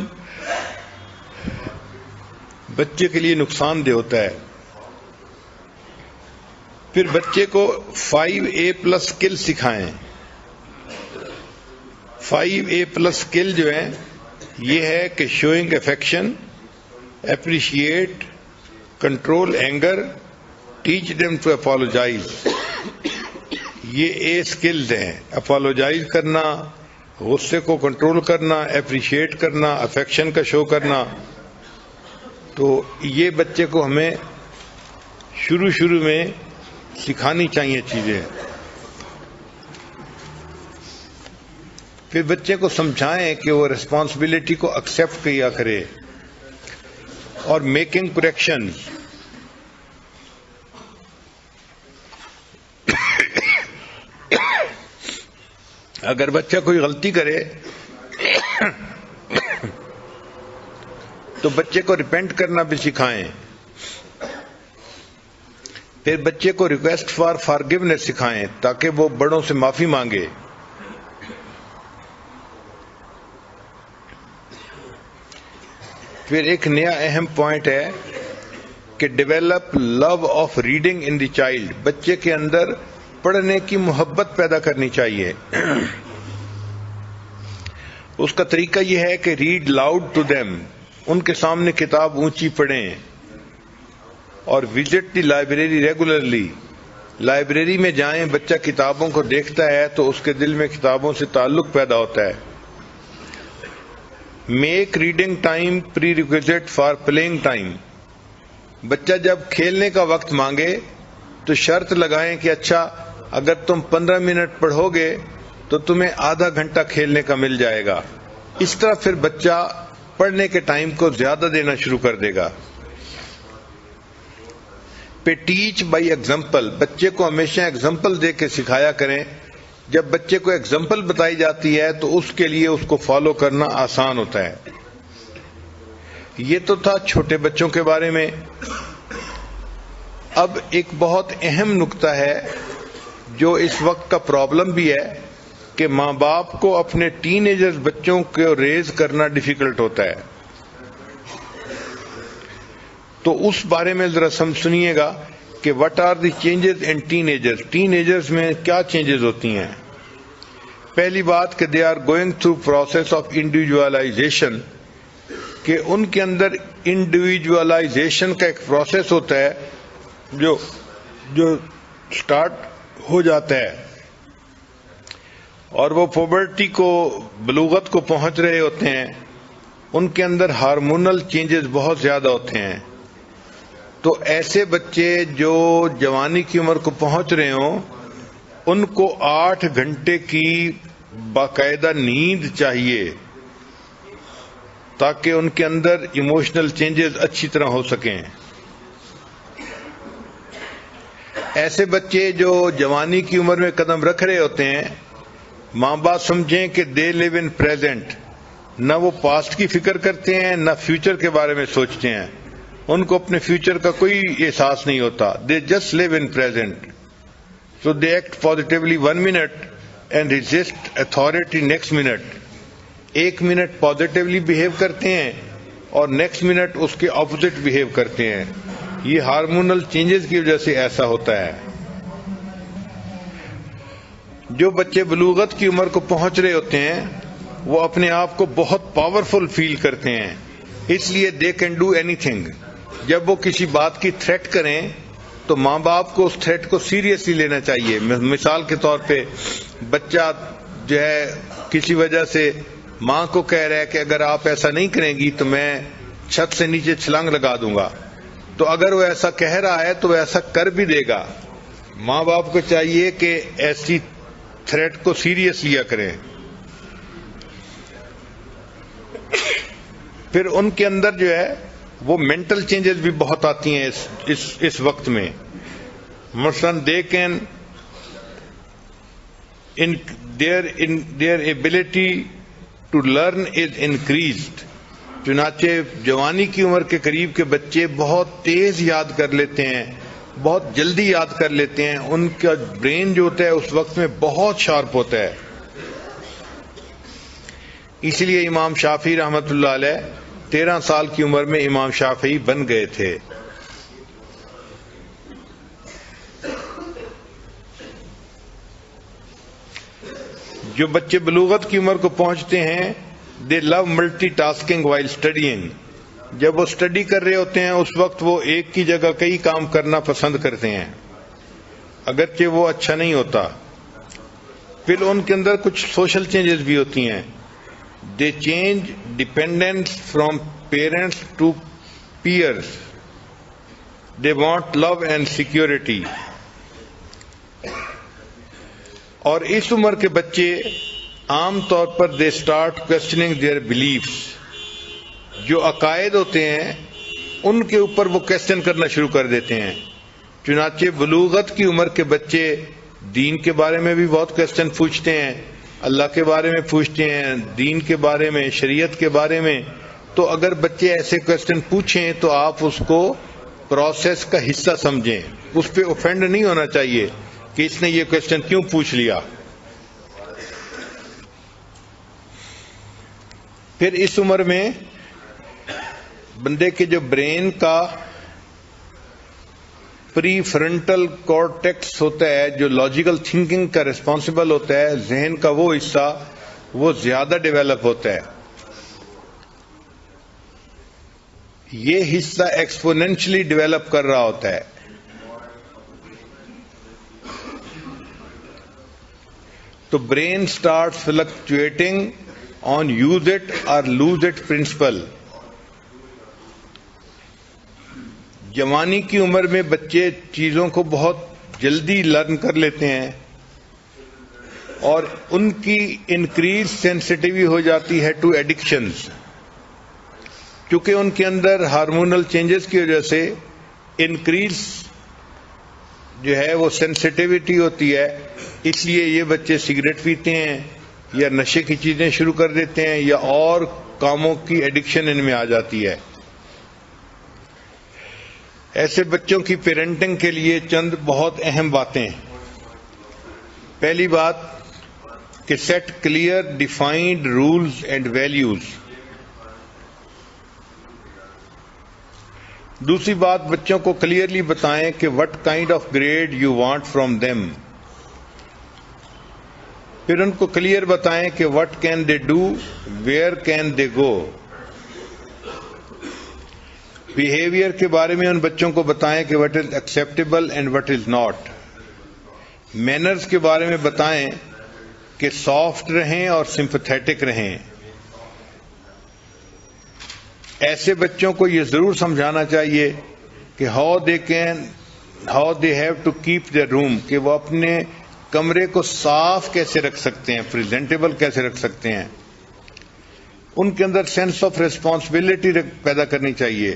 بچے کے لیے نقصان دہ ہوتا ہے. پھر بچے کو 5A+ اسکل سکھائیں. 5A+ اسکل جو ہے یہ ہے کہ showing affection, appreciate, control anger, teach them to apologise. یہ A اسکلز ہیں: اپالوجائز کرنا، غصے کو کنٹرول کرنا، اپریشیٹ کرنا، افیکشن کا شو کرنا. تو یہ بچے کو ہمیں شروع میں سکھانی چاہیے چیزیں. پھر بچے کو سمجھائیں کہ وہ ریسپانسبلٹی کو ایکسیپٹ کیا کرے. اور میکنگ کریکشن، اگر بچہ کوئی غلطی کرے تو بچے کو ریپینٹ کرنا بھی سکھائیں. پھر بچے کو ریکویسٹ فار فارگیونیس سکھائیں تاکہ وہ بڑوں سے معافی مانگے. پھر ایک نیا اہم پوائنٹ ہے کہ develop love of reading in the child. بچے کے اندر پڑھنے کی محبت پیدا کرنی چاہیے. اس کا طریقہ یہ ہے کہ ریڈ لاؤڈ ٹو دیم، ان کے سامنے کتاب اونچی پڑھیں، اور وزٹ دی لائبریری ریگولرلی، لائبریری میں جائیں، بچہ کتابوں کو دیکھتا ہے تو اس کے دل میں کتابوں سے تعلق پیدا ہوتا ہے۔ Make reading time prerequisite for playing time, بچہ جب کھیلنے کا وقت مانگے تو شرط لگائیں کہ اچھا اگر تم 15 منٹ پڑھو گے تو تمہیں آدھا گھنٹہ کھیلنے کا مل جائے گا۔ اس طرح پھر بچہ پڑھنے کے ٹائم کو زیادہ دینا شروع کر دے گا۔ پہ ٹیچ بائی ایگزامپل، بچے کو ہمیشہ ایگزامپل دے کے سکھایا کریں۔ جب بچے کو ایگزامپل بتائی جاتی ہے تو اس کے لیے اس کو فالو کرنا آسان ہوتا ہے۔ یہ تو تھا چھوٹے بچوں کے بارے میں۔ اب ایک بہت اہم نقطہ ہے جو اس وقت کا پرابلم بھی ہے کہ ماں باپ کو اپنے ٹین ایجرز بچوں کو ریز کرنا ڈیفیکلٹ ہوتا ہے۔ تو اس بارے میں ذرا سنیے گا کہ what are the changes in teenagers, teenagers میں کیا چینجز ہوتی ہیں۔ پہلی بات کہ they are going through process of individualisation, کہ ان کے اندر انڈیویجولائزیشن کا ایک پروسیس ہوتا ہے جو سٹارٹ ہو جاتا ہے، اور وہ پوبرٹی کو، بلوغت کو پہنچ رہے ہوتے ہیں۔ ان کے اندر ہارمونل چینجز بہت زیادہ ہوتے ہیں۔ تو ایسے بچے جو جوانی کی عمر کو پہنچ رہے ہوں ان کو 8 گھنٹے کی باقاعدہ نیند چاہیے تاکہ ان کے اندر ایموشنل چینجز اچھی طرح ہو سکیں۔ ایسے بچے جو جوانی کی عمر میں قدم رکھ رہے ہوتے ہیں، ماں باپ سمجھیں کہ دے لیو ان پریزنٹ، نہ وہ پاسٹ کی فکر کرتے ہیں نہ فیوچر کے بارے میں سوچتے ہیں، ان کو اپنے فیوچر کا کوئی احساس نہیں ہوتا۔ They just live in present, so they act positively 1 minute and resist authority next minute. 1 minute positively behave کرتے ہیں اور نیکسٹ منٹ اس کے اپوزٹ بہیو کرتے ہیں۔ یہ ہارمونل چینجز کی وجہ سے ایسا ہوتا ہے۔ جو بچے بلوغت کی عمر کو پہنچ رہے ہوتے ہیں وہ اپنے آپ کو بہت پاورفل فیل کرتے ہیں، اس لیے they can do any thing. جب وہ کسی بات کی تھریٹ کریں تو ماں باپ کو اس تھریٹ کو سیریسلی لینا چاہیے۔ مثال کے طور پہ بچہ جو ہے کسی وجہ سے ماں کو کہہ رہا ہے کہ اگر آپ ایسا نہیں کریں گی تو میں چھت سے نیچے چھلانگ لگا دوں گا، تو اگر وہ ایسا کہہ رہا ہے تو وہ ایسا کر بھی دے گا۔ ماں باپ کو چاہیے کہ ایسی تھریٹ کو سیریس لیا کریں۔ پھر ان کے اندر جو ہے وہ مینٹل چینجز بھی بہت آتی ہیں اس وقت میں۔ مثلا they can their ability to learn is increased، چنانچہ جوانی کی عمر کے قریب کے بچے بہت تیز یاد کر لیتے ہیں، بہت جلدی یاد کر لیتے ہیں، ان کا برین جو ہوتا ہے اس وقت میں بہت شارپ ہوتا ہے۔ اسی لیے امام شافعی رحمۃ اللہ علیہ 13 سال کی عمر میں امام شافعی بن گئے تھے۔ جو بچے بلوغت کی عمر کو پہنچتے ہیں دے لو ملٹی ٹاسکنگ وائل اسٹڈیئنگ، جب وہ اسٹڈی کر رہے ہوتے ہیں اس وقت وہ ایک کی جگہ کئی کام کرنا پسند کرتے ہیں، اگرچہ وہ اچھا نہیں ہوتا۔ پھر ان کے اندر کچھ سوشل چینجز بھی ہوتی ہیں۔ They change dependence from parents to peers, they want love and security. اور اس عمر کے بچے عام طور پر they start questioning their beliefs, جو عقائد ہوتے ہیں ان کے اوپر وہ کوسچن کرنا شروع کر دیتے ہیں۔ چنانچہ بلوغت کی عمر کے بچے دین کے بارے میں بھی بہت کوسچن پوچھتے ہیں، اللہ کے بارے میں پوچھتے ہیں، دین کے بارے میں، شریعت کے بارے میں۔ تو اگر بچے ایسے کوسچن پوچھیں تو آپ اس کو پروسیس کا حصہ سمجھیں، اس پہ اوفینڈ نہیں ہونا چاہیے کہ اس نے یہ کوسچن کیوں پوچھ لیا۔ پھر اس عمر میں بندے کے جو برین کا پری فرنٹل کارٹیکس ہوتا ہے، جو لاجیکل تھنکنگ کا ریسپانسبل ہوتا ہے، ذہن کا وہ حصہ، وہ زیادہ ڈیولپ ہوتا ہے. یہ حصہ ایکسپونینشلی ڈیولپ کر رہا ہوتا ہے. تو brain start fluctuating on use it اور لوز اٹ پرنسپل. جوانی کی عمر میں بچے چیزوں کو بہت جلدی لرن کر لیتے ہیں اور ان کی انکریز سینسٹیوٹی ہو جاتی ہے ٹو ایڈکشنز. کیونکہ ان کے اندر ہارمونل چینجز کی وجہ سے انکریز جو ہے وہ سینسٹیوٹی ہوتی ہے. اس لیے یہ بچے سگریٹ پیتے ہیں یا نشے کی چیزیں شروع کر دیتے ہیں یا اور کاموں کی ایڈکشن ان میں آ جاتی ہے. ایسے بچوں کی پیرنٹنگ کے لیے چند بہت اہم باتیں. پہلی بات کہ set clear defined rules and values. دوسری بات بچوں کو کلیئرلی بتائیں کہ what kind of grade you want from them. پھر ان کو کلیئر بتائیں کہ what can they do, where can they go. Behaviour کے بارے میں ان بچوں کو بتائیں کہ what is acceptable and what is not. Manners کے بارے میں بتائیں کہ سافٹ رہیں اور سمپتھیٹک رہیں. ایسے بچوں کو یہ ضرور سمجھانا چاہیے کہ how they have to keep their room, کہ وہ اپنے کمرے کو صاف کیسے رکھ سکتے ہیں، پریزنٹیبل کیسے رکھ سکتے ہیں. ان کے اندر سینس آف ریسپانسبلٹی پیدا کرنی چاہیے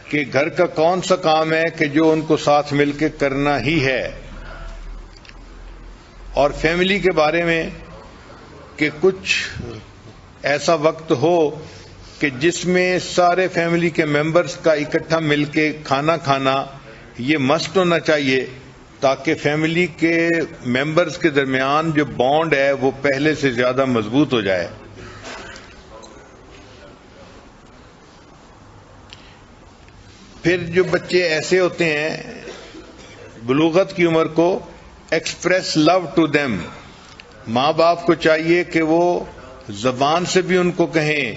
کہ گھر کا کون سا کام ہے کہ جو ان کو ساتھ مل کے کرنا ہی ہے. اور فیملی کے بارے میں کہ کچھ ایسا وقت ہو کہ جس میں سارے فیملی کے ممبرز کا اکٹھا مل کے کھانا کھانا یہ مسٹ ہونا چاہیے، تاکہ فیملی کے ممبرز کے درمیان جو بانڈ ہے وہ پہلے سے زیادہ مضبوط ہو جائے. پھر جو بچے ایسے ہوتے ہیں بلوغت کی عمر کو، ایکسپریس لو ٹو دیم. ماں باپ کو چاہیے کہ وہ زبان سے بھی ان کو کہیں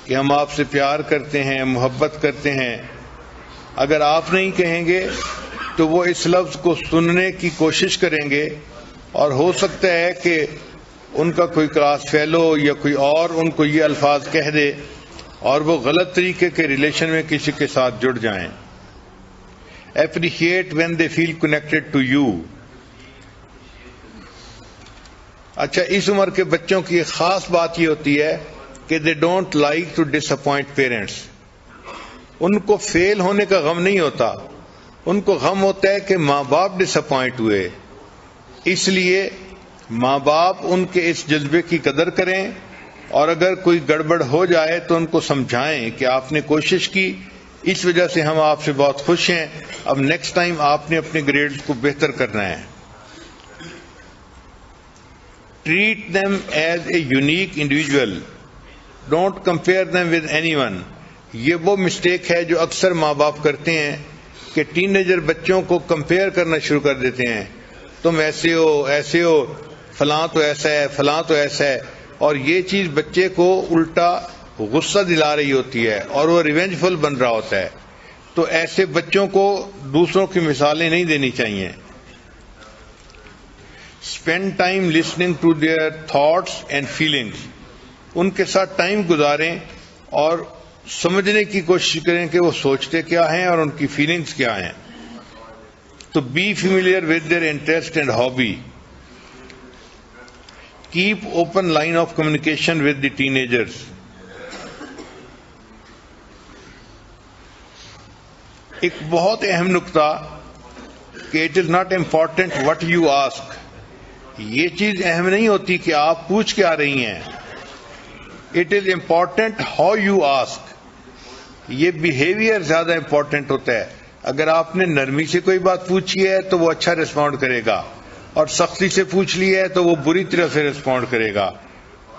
کہ ہم آپ سے پیار کرتے ہیں، محبت کرتے ہیں. اگر آپ نہیں کہیں گے تو وہ اس لفظ کو سننے کی کوشش کریں گے اور ہو سکتا ہے کہ ان کا کوئی کلاس فیلو یا کوئی اور ان کو یہ الفاظ کہہ دے اور وہ غلط طریقے کے ریلیشن میں کسی کے ساتھ جڑ جائیں. Appreciate when they feel connected to you. اچھا، اس عمر کے بچوں کی ایک خاص بات یہ ہوتی ہے کہ they don't like to disappoint parents. ان کو فیل ہونے کا غم نہیں ہوتا، ان کو غم ہوتا ہے کہ ماں باپ ڈس اپوائنٹ ہوئے. اس لیے ماں باپ ان کے اس جذبے کی قدر کریں اور اگر کوئی گڑبڑ ہو جائے تو ان کو سمجھائیں کہ آپ نے کوشش کی، اس وجہ سے ہم آپ سے بہت خوش ہیں، اب نیکسٹ ٹائم آپ نے اپنے گریڈز کو بہتر کرنا ہے. Treat them as a unique individual, don't compare them with anyone. یہ وہ مسٹیک ہے جو اکثر ماں باپ کرتے ہیں کہ ٹین ایجر بچوں کو کمپیئر کرنا شروع کر دیتے ہیں. تم ایسے ہو، فلاں تو ایسا ہے، فلاں تو ایسا ہے. اور یہ چیز بچے کو الٹا غصہ دلا رہی ہوتی ہے اور وہ ریونجفل بن رہا ہوتا ہے. تو ایسے بچوں کو دوسروں کی مثالیں نہیں دینی چاہیے. Spend time listening to their thoughts and feelings. ان کے ساتھ ٹائم گزاریں اور سمجھنے کی کوشش کریں کہ وہ سوچتے کیا ہیں اور ان کی فیلنگس کیا ہیں. تو be familiar with their interest and hobby. Keep open line of communication with the teenagers. ایک بہت اہم نقطہ کہ it is not important what you ask. یہ چیز اہم نہیں ہوتی کہ آپ پوچھ کے آ رہی ہیں. It is important how you ask. یہ بیہیویئر زیادہ امپورٹنٹ ہوتا ہے. اگر آپ نے نرمی سے کوئی بات پوچھی ہے تو وہ اچھا ریسپونڈ کرے گا، اور سختی سے پوچھ لی ہے تو وہ بری طرح سے ریسپونڈ کرے گا.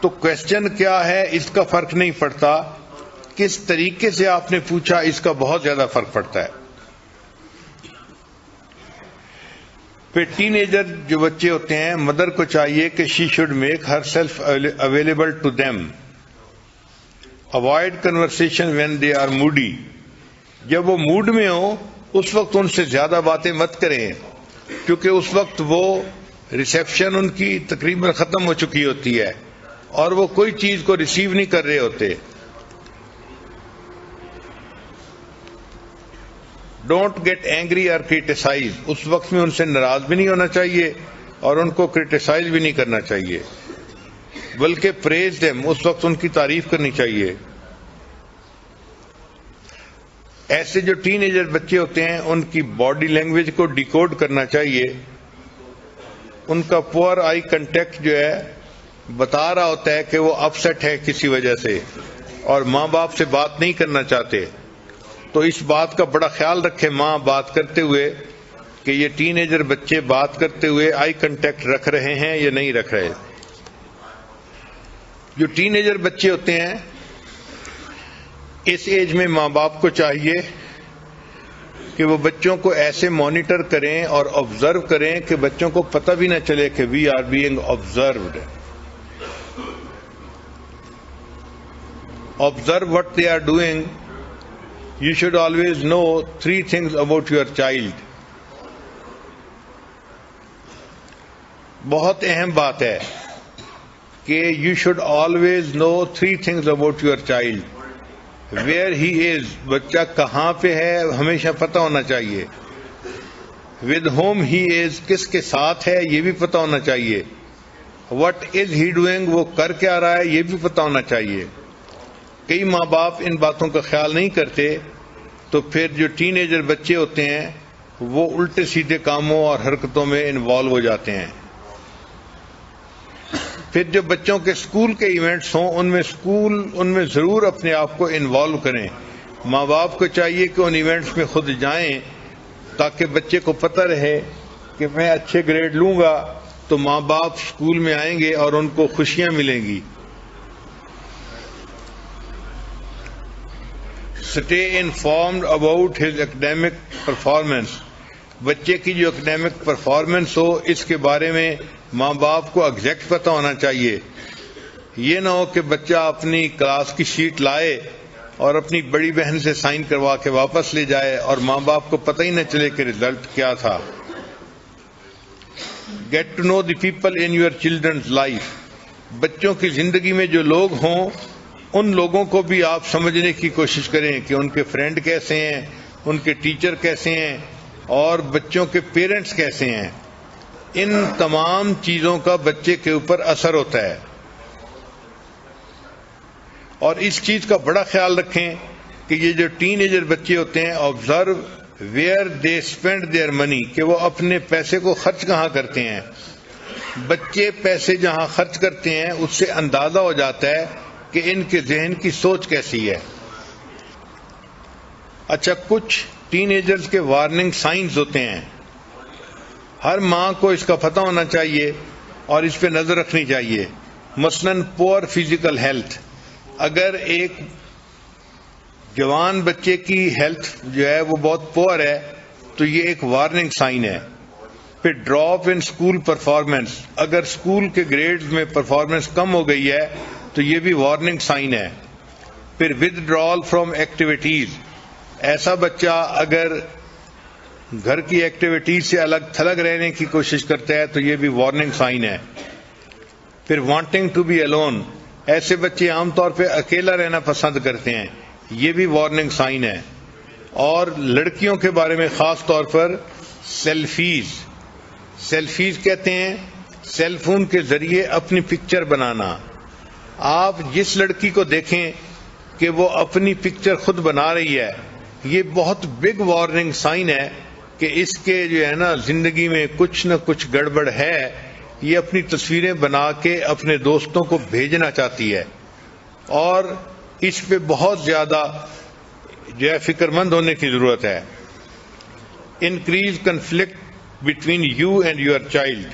تو کوشچن کیا ہے اس کا فرق نہیں پڑتا، کس طریقے سے آپ نے پوچھا اس کا بہت زیادہ فرق پڑتا ہے. پھر ٹین ایجر جو بچے ہوتے ہیں مدر کو چاہیے کہ she should make herself available to them. Avoid conversation when they are moody. جب وہ موڈ میں ہو اس وقت ان سے زیادہ باتیں مت کریں کیونکہ اس وقت وہ ریسیپشن ان کی تقریباً ختم ہو چکی ہوتی ہے اور وہ کوئی چیز کو ریسیو نہیں کر رہے ہوتے. ڈونٹ گیٹ اینگری اور کریٹیسائز. اس وقت میں ان سے ناراض بھی نہیں ہونا چاہیے اور ان کو کریٹیسائز بھی نہیں کرنا چاہیے بلکہ پریز دیم. اس وقت ان کی تعریف کرنی چاہیے. ایسے جو ٹین ایجر بچے ہوتے ہیں ان کی باڈی لینگویج کو ڈیکوڈ کرنا چاہیے. ان کا پور آئی کنٹیکٹ جو ہے بتا رہا ہوتا ہے کہ وہ اپسیٹ ہے کسی وجہ سے اور ماں باپ سے بات نہیں کرنا چاہتے. تو اس بات کا بڑا خیال رکھے ماں بات کرتے ہوئے کہ یہ ٹین ایجر بچے بات کرتے ہوئے آئی کنٹیکٹ رکھ رہے ہیں یا نہیں رکھ رہے. جو ٹین ایجر بچے ہوتے ہیں اس ایج میں ماں باپ کو چاہیے کہ وہ بچوں کو ایسے مانیٹر کریں اور آبزرو کریں کہ بچوں کو پتہ بھی نہ چلے کہ we are being observed. Observe what they are doing. You should always know 3 things about your child. بہت اہم بات ہے کہ you should always know 3 things about your child. Where he is, بچہ کہاں پہ ہے ہمیشہ پتہ ہونا چاہیے. With whom he is, کس کے ساتھ ہے یہ بھی پتہ ہونا چاہیے. What is he doing, وہ کر کیا رہا ہے یہ بھی پتہ ہونا چاہیے. کئی ماں باپ ان باتوں کا خیال نہیں کرتے تو پھر جو ٹین ایجر بچے ہوتے ہیں وہ الٹے سیدھے کاموں اور حرکتوں میں انوالو ہو جاتے ہیں. پھر جو بچوں کے اسکول کے ایونٹس ہوں ان میں ضرور اپنے آپ کو انوالو کریں. ماں باپ کو چاہیے کہ ان ایونٹس میں خود جائیں تاکہ بچے کو پتہ رہے کہ میں اچھے گریڈ لوں گا تو ماں باپ اسکول میں آئیں گے اور ان کو خوشیاں ملیں گی. Stay informed about his academic performance. بچے کی جو اکیڈیمک پرفارمنس ہو اس کے بارے میں ماں باپ کو ایگزیکٹ پتہ ہونا چاہیے. یہ نہ ہو کہ بچہ اپنی کلاس کی شیٹ لائے اور اپنی بڑی بہن سے سائن کروا کے واپس لے جائے اور ماں باپ کو پتہ ہی نہ چلے کہ رزلٹ کیا تھا. Get to know the people in your children's life. بچوں کی زندگی میں جو لوگ ہوں ان لوگوں کو بھی آپ سمجھنے کی کوشش کریں کہ ان کے فرینڈ کیسے ہیں, ان کے ٹیچر کیسے ہیں اور بچوں کے پیرنٹس کیسے ہیں. ان تمام چیزوں کا بچے کے اوپر اثر ہوتا ہے اور اس چیز کا بڑا خیال رکھیں کہ یہ جو ٹین ایجر بچے ہوتے ہیں observe where they spend their money, کہ وہ اپنے پیسے کو خرچ کہاں کرتے ہیں. بچے پیسے جہاں خرچ کرتے ہیں اس سے اندازہ ہو جاتا ہے کہ ان کے ذہن کی سوچ کیسی ہے. اچھا, کچھ ٹین ایجرز کے وارننگ سائنز ہوتے ہیں. ہر ماں کو اس کا پتہ ہونا چاہیے اور اس پہ نظر رکھنی چاہیے. مثلاً پور فزیکل ہیلتھ. اگر ایک جوان بچے کی ہیلتھ جو ہے وہ بہت پور ہے تو یہ ایک وارننگ سائن ہے. پھر ڈراپ ان اسکول پرفارمنس. اگر اسکول کے گریڈز میں پرفارمنس کم ہو گئی ہے تو یہ بھی وارننگ سائن ہے. پھر ود ڈرال فرام ایکٹیویٹیز. ایسا بچہ اگر گھر کی ایکٹیویٹیز سے الگ تھلگ رہنے کی کوشش کرتا ہے تو یہ بھی وارننگ سائن ہے. پھر وانٹنگ ٹو بی الون. ایسے بچے عام طور پہ اکیلا رہنا پسند کرتے ہیں, یہ بھی وارننگ سائن ہے. اور لڑکیوں کے بارے میں خاص طور پر سیلفیز. سیلفیز کہتے ہیں سیل فون کے ذریعے اپنی پکچر بنانا. آپ جس لڑکی کو دیکھیں کہ وہ اپنی پکچر خود بنا رہی ہے یہ بہت بگ وارننگ سائن ہے کہ اس کے جو ہے نا زندگی میں کچھ نہ کچھ گڑبڑ ہے. یہ اپنی تصویریں بنا کے اپنے دوستوں کو بھیجنا چاہتی ہے اور اس پہ بہت زیادہ جو ہے فکر مند ہونے کی ضرورت ہے. Increase conflict between you and your child.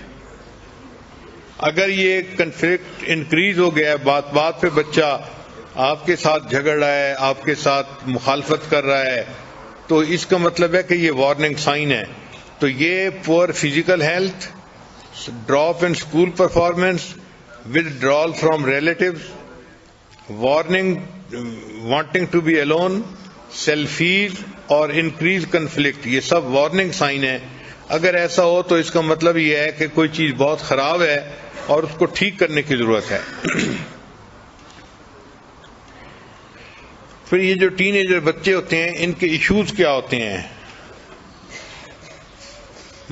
اگر یہ کنفلکٹ انکریز ہو گیا ہے, بات بات پہ بچہ آپ کے ساتھ جھگڑ رہا ہے, آپ کے ساتھ مخالفت کر رہا ہے, تو اس کا مطلب ہے کہ یہ وارننگ سائن ہے. تو یہ پور physical health, drop in school performance, withdrawal from relatives, wanting to be alone, selfies اور increased conflict، یہ سب وارننگ سائن ہے. اگر ایسا ہو تو اس کا مطلب یہ ہے کہ کوئی چیز بہت خراب ہے اور اس کو ٹھیک کرنے کی ضرورت ہے. پھر یہ جو ٹین ایجر بچے ہوتے ہیں ان کے ایشوز کیا ہوتے ہیں؟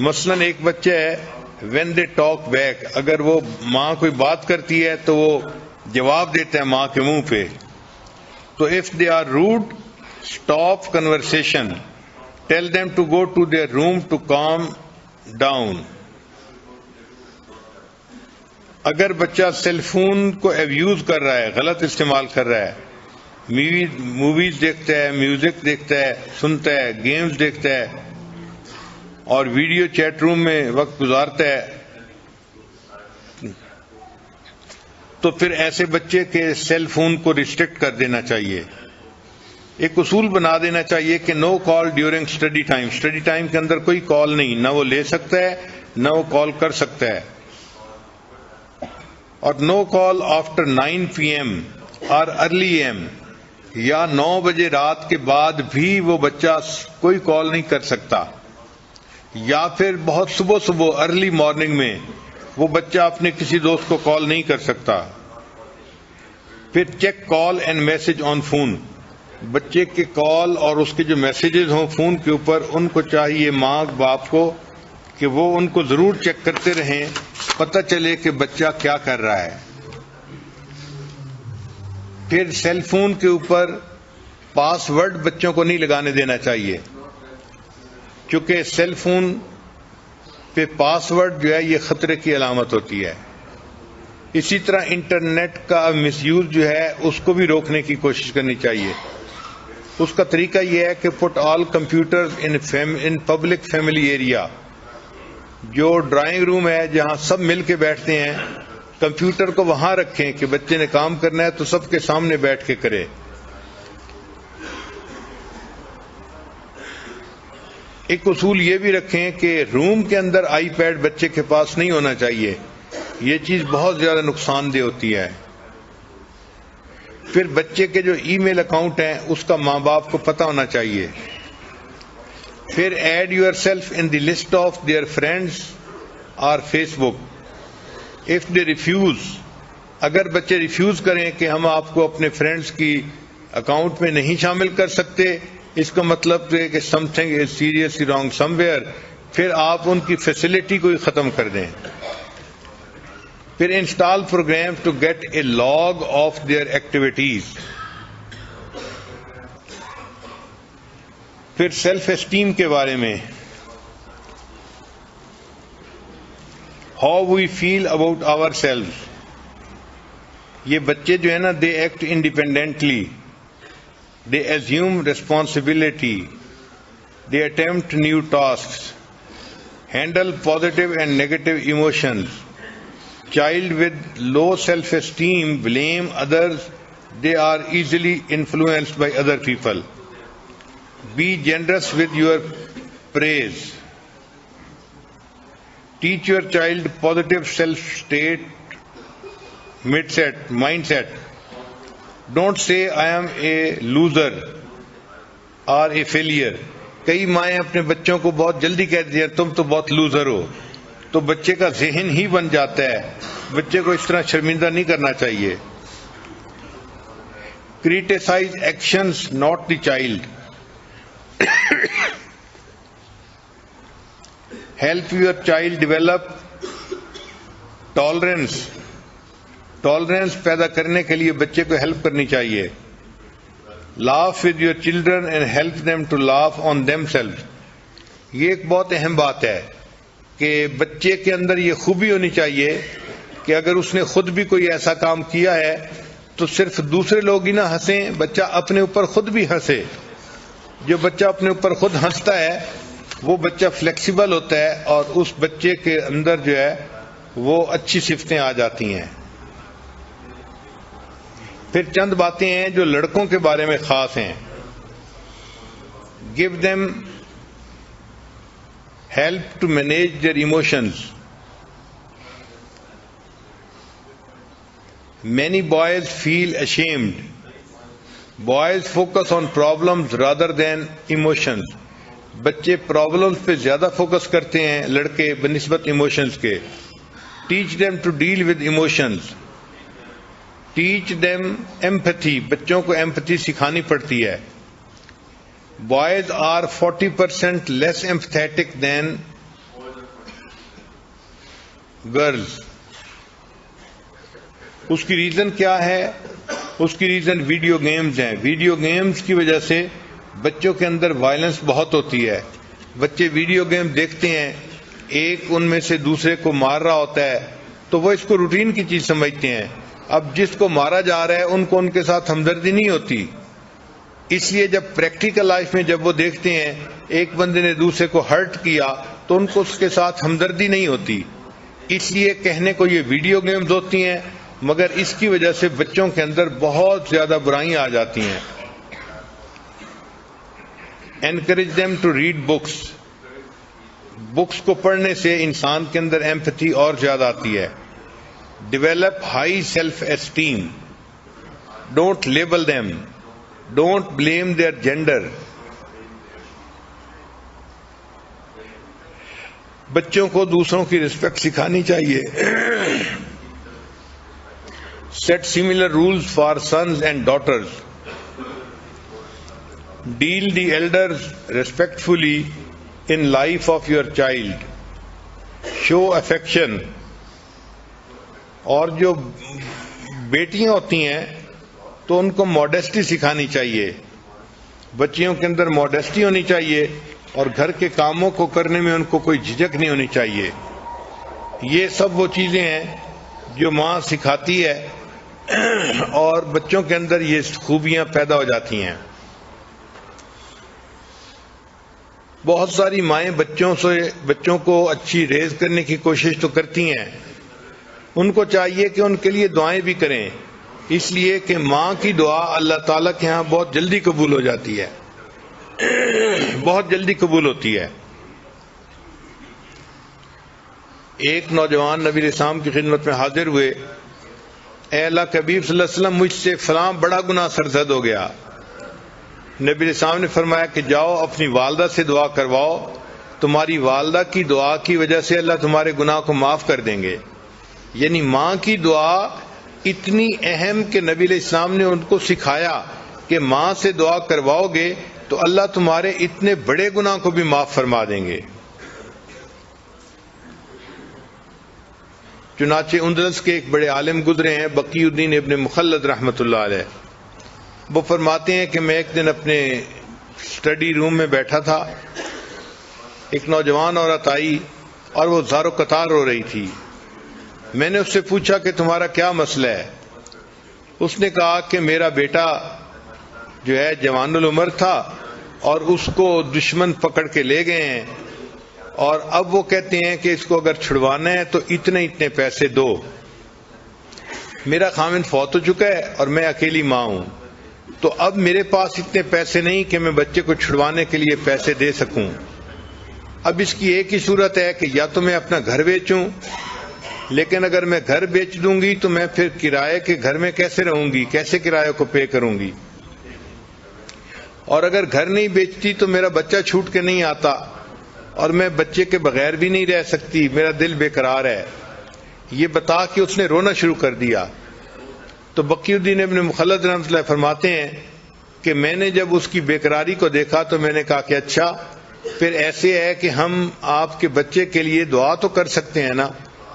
مثلاً ایک بچہ ہے when they talk back، اگر وہ ماں کوئی بات کرتی ہے تو وہ جواب دیتا ہے ماں کے منہ پہ. تو if they are rude، stop conversation، tell them to go to their room to calm down. اگر بچہ سیل فون کو ایبیوز کر رہا ہے، غلط استعمال کر رہا ہے، موویز دیکھتا ہے، میوزک دیکھتا ہے، سنتا ہے، گیمز دیکھتا ہے اور ویڈیو چیٹ روم میں وقت گزارتا ہے، تو پھر ایسے بچے کے سیل فون کو ریسٹرکٹ کر دینا چاہیے. ایک اصول بنا دینا چاہیے کہ no call during study time, study time کے اندر کوئی کال نہیں، نہ وہ لے سکتا ہے نہ وہ کال کر سکتا ہے. اور نو کال آفٹر 9 PM اور ارلی AM، یا 9 بجے رات کے بعد بھی وہ بچہ کوئی کال نہیں کر سکتا. یا پھر بہت صبح ارلی مارننگ میں وہ بچہ اپنے کسی دوست کو کال نہیں کر سکتا. پھر check call and message on phone, بچے کے کال اور اس کے جو میسیجز ہوں فون کے اوپر، ان کو چاہیے ماں باپ کو کہ وہ ان کو ضرور چیک کرتے رہیں، پتہ چلے کہ بچہ کیا کر رہا ہے. پھر سیل فون کے اوپر پاس ورڈ بچوں کو نہیں لگانے دینا چاہیے، کیونکہ سیل فون پہ پاس ورڈ جو ہے یہ خطرے کی علامت ہوتی ہے. اسی طرح انٹرنیٹ کا مس یوز جو ہے اس کو بھی روکنے کی کوشش کرنی چاہیے. اس کا طریقہ یہ ہے کہ put all computers in public family area, جو ڈرائنگ روم ہے جہاں سب مل کے بیٹھتے ہیں، کمپیوٹر کو وہاں رکھیں کہ بچے نے کام کرنا ہے تو سب کے سامنے بیٹھ کے کرے. ایک اصول یہ بھی رکھیں کہ روم کے اندر آئی پیڈ بچے کے پاس نہیں ہونا چاہیے، یہ چیز بہت زیادہ نقصان دہ ہوتی ہے. پھر بچے کے جو ای میل اکاؤنٹ ہیں اس کا ماں باپ کو پتہ ہونا چاہیے. پھر add yourself in the list of their friends اور facebook if they refuse. اگر بچے ریفیوز کریں کہ ہم آپ کو اپنے فرینڈس کی اکاؤنٹ میں نہیں شامل کر سکتے، اس کا مطلب ہے کہ some thing is seriously wrong some where, پھر آپ ان کی فیسلٹی کو ہی ختم کر دیں. پھر install program to get a log of their activities. پھر سیلف اسٹیم کے بارے میں، how we feel about our self. یہ بچے جو ہے نا they act independently, they assume responsibility, they attempt new tasks, handle positive and negative emotions. Child with low self-esteem blame others, they are easily influenced by other people. Be generous with your praise. Teach your child positive self-state mindset. Don't say I am a loser or a failure. کئی مائیں اپنے بچوں کو بہت جلدی کہتی ہیں تم تو بہت لوزر ہو، تو بچے کا ذہن ہی بن جاتا ہے. بچے کو اس طرح شرمندہ نہیں کرنا چاہیے. Criticize actions, not the child. Help your child develop tolerance. Tolerance پیدا کرنے کے لیے بچے کو ہیلپ کرنی چاہیے. Laugh with your children and help them to laugh on them self. یہ ایک بہت اہم بات ہے کہ بچے کے اندر یہ خوبی ہونی چاہیے کہ اگر اس نے خود بھی کوئی ایسا کام کیا ہے تو صرف دوسرے لوگ ہی نہ ہنسیں، بچہ اپنے اوپر خود بھی ہنسے. جو بچہ اپنے اوپر خود ہنستا ہے وہ بچہ فلیکسیبل ہوتا ہے اور اس بچے کے اندر جو ہے وہ اچھی صفتیں آ جاتی ہیں. پھر چند باتیں ہیں جو لڑکوں کے بارے میں خاص ہیں. Give them help to manage their emotions. Many boys feel ashamed. Boys focus on problems rather than emotions. بچے پرابلمس پہ زیادہ فوکس کرتے ہیں لڑکے بنسبت ایموشنز کے. Teach them to deal with emotions. Teach them empathy. بچوں کو empathy سکھانی پڑتی ہے. Boys are 40% less empathetic than girls. اس کی ریزن کیا ہے؟ اس کی ریزن ویڈیو گیمز ہیں. ویڈیو گیمز کی وجہ سے بچوں کے اندر وائلنس بہت ہوتی ہے. بچے ویڈیو گیم دیکھتے ہیں, ایک ان میں سے دوسرے کو مار رہا ہوتا ہے تو وہ اس کو روٹین کی چیز سمجھتے ہیں. اب جس کو مارا جا رہا ہے ان کو ان کے ساتھ ہمدردی نہیں ہوتی. اس لیے جب پریکٹیکل لائف میں جب وہ دیکھتے ہیں ایک بندے نے دوسرے کو ہرٹ کیا تو ان کو اس کے ساتھ ہمدردی نہیں ہوتی. اس لیے کہنے کو یہ ویڈیو گیمز ہوتی ہیں, مگر اس کی وجہ سے بچوں کے اندر بہت زیادہ برائیاں آ جاتی ہیں. Encourage them to read books. Books کو پڑھنے سے انسان کے اندر ایمپتھی اور زیادہ آتی ہے. Develop high self-esteem. Don't label them. Don't blame their gender. بچوں کو دوسروں کی رسپیکٹ سکھانی چاہیے. Set similar rules for sons and daughters. Deal the elders respectfully in life of your child. Show affection. اور جو بیٹیاں ہوتی ہیں تو ان کو ماڈیسٹی سکھانی چاہیے. بچیوں کے اندر ماڈیسٹی ہونی چاہیے اور گھر کے کاموں کو کرنے میں ان کو کوئی جھجک نہیں ہونی چاہیے. یہ سب وہ چیزیں ہیں جو ماں سکھاتی ہے اور بچوں کے اندر یہ خوبیاں پیدا ہو جاتی ہیں. بہت ساری مائیں بچوں کو اچھی ریز کرنے کی کوشش تو کرتی ہیں. ان کو چاہیے کہ ان کے لیے دعائیں بھی کریں, اس لیے کہ ماں کی دعا اللہ تعالیٰ کے ہاں بہت جلدی قبول ہو جاتی ہے, بہت جلدی قبول ہوتی ہے. ایک نوجوان نبی علیہ السلام کی خدمت میں حاضر ہوئے, اے اللہ کے حبیب صلی اللہ علیہ وسلم مجھ سے فلاں بڑا گناہ سرزد ہو گیا. نبی علیہ السلام نے فرمایا کہ جاؤ اپنی والدہ سے دعا کرواؤ, تمہاری والدہ کی دعا کی وجہ سے اللہ تمہارے گناہ کو معاف کر دیں گے. یعنی ماں کی دعا اتنی اہم کہ نبی علیہ السلام نے ان کو سکھایا کہ ماں سے دعا کرواؤ گے تو اللہ تمہارے اتنے بڑے گناہ کو بھی معاف فرما دیں گے. چنانچہ اندلس کے ایک بڑے عالم گزرے ہیں, بقی الدین ابن مخلد رحمۃ اللہ علیہ. وہ فرماتے ہیں کہ میں ایک دن اپنے اسٹڈی روم میں بیٹھا تھا, ایک نوجوان عورت آئی اور وہ زار و قطار رو رہی تھی. میں نے اس سے پوچھا کہ تمہارا کیا مسئلہ ہے؟ اس نے کہا کہ میرا بیٹا جو ہے جوان العمر تھا اور اس کو دشمن پکڑ کے لے گئے ہیں اور اب وہ کہتے ہیں کہ اس کو اگر چھڑوانا ہے تو اتنے اتنے پیسے دو. میرا خاوند فوت ہو چکا ہے اور میں اکیلی ماں ہوں, تو اب میرے پاس اتنے پیسے نہیں کہ میں بچے کو چھڑوانے کے لیے پیسے دے سکوں. اب اس کی ایک ہی صورت ہے کہ یا تو میں اپنا گھر بیچوں, لیکن اگر میں گھر بیچ دوں گی تو میں پھر کرائے کے گھر میں کیسے رہوں گی, کیسے کرایہ کو پے کروں گی, اور اگر گھر نہیں بیچتی تو میرا بچہ چھوٹ کے نہیں آتا اور میں بچے کے بغیر بھی نہیں رہ سکتی, میرا دل بے قرار ہے. یہ بتا کے اس نے رونا شروع کر دیا. تو بقی الدین ابن مخلد رحمۃ اللہ فرماتے ہیں کہ میں نے جب اس کی بے قراری کو دیکھا تو میں نے کہا کہ اچھا پھر ایسے ہے کہ ہم آپ کے بچے کے لیے دعا تو کر سکتے ہیں نا,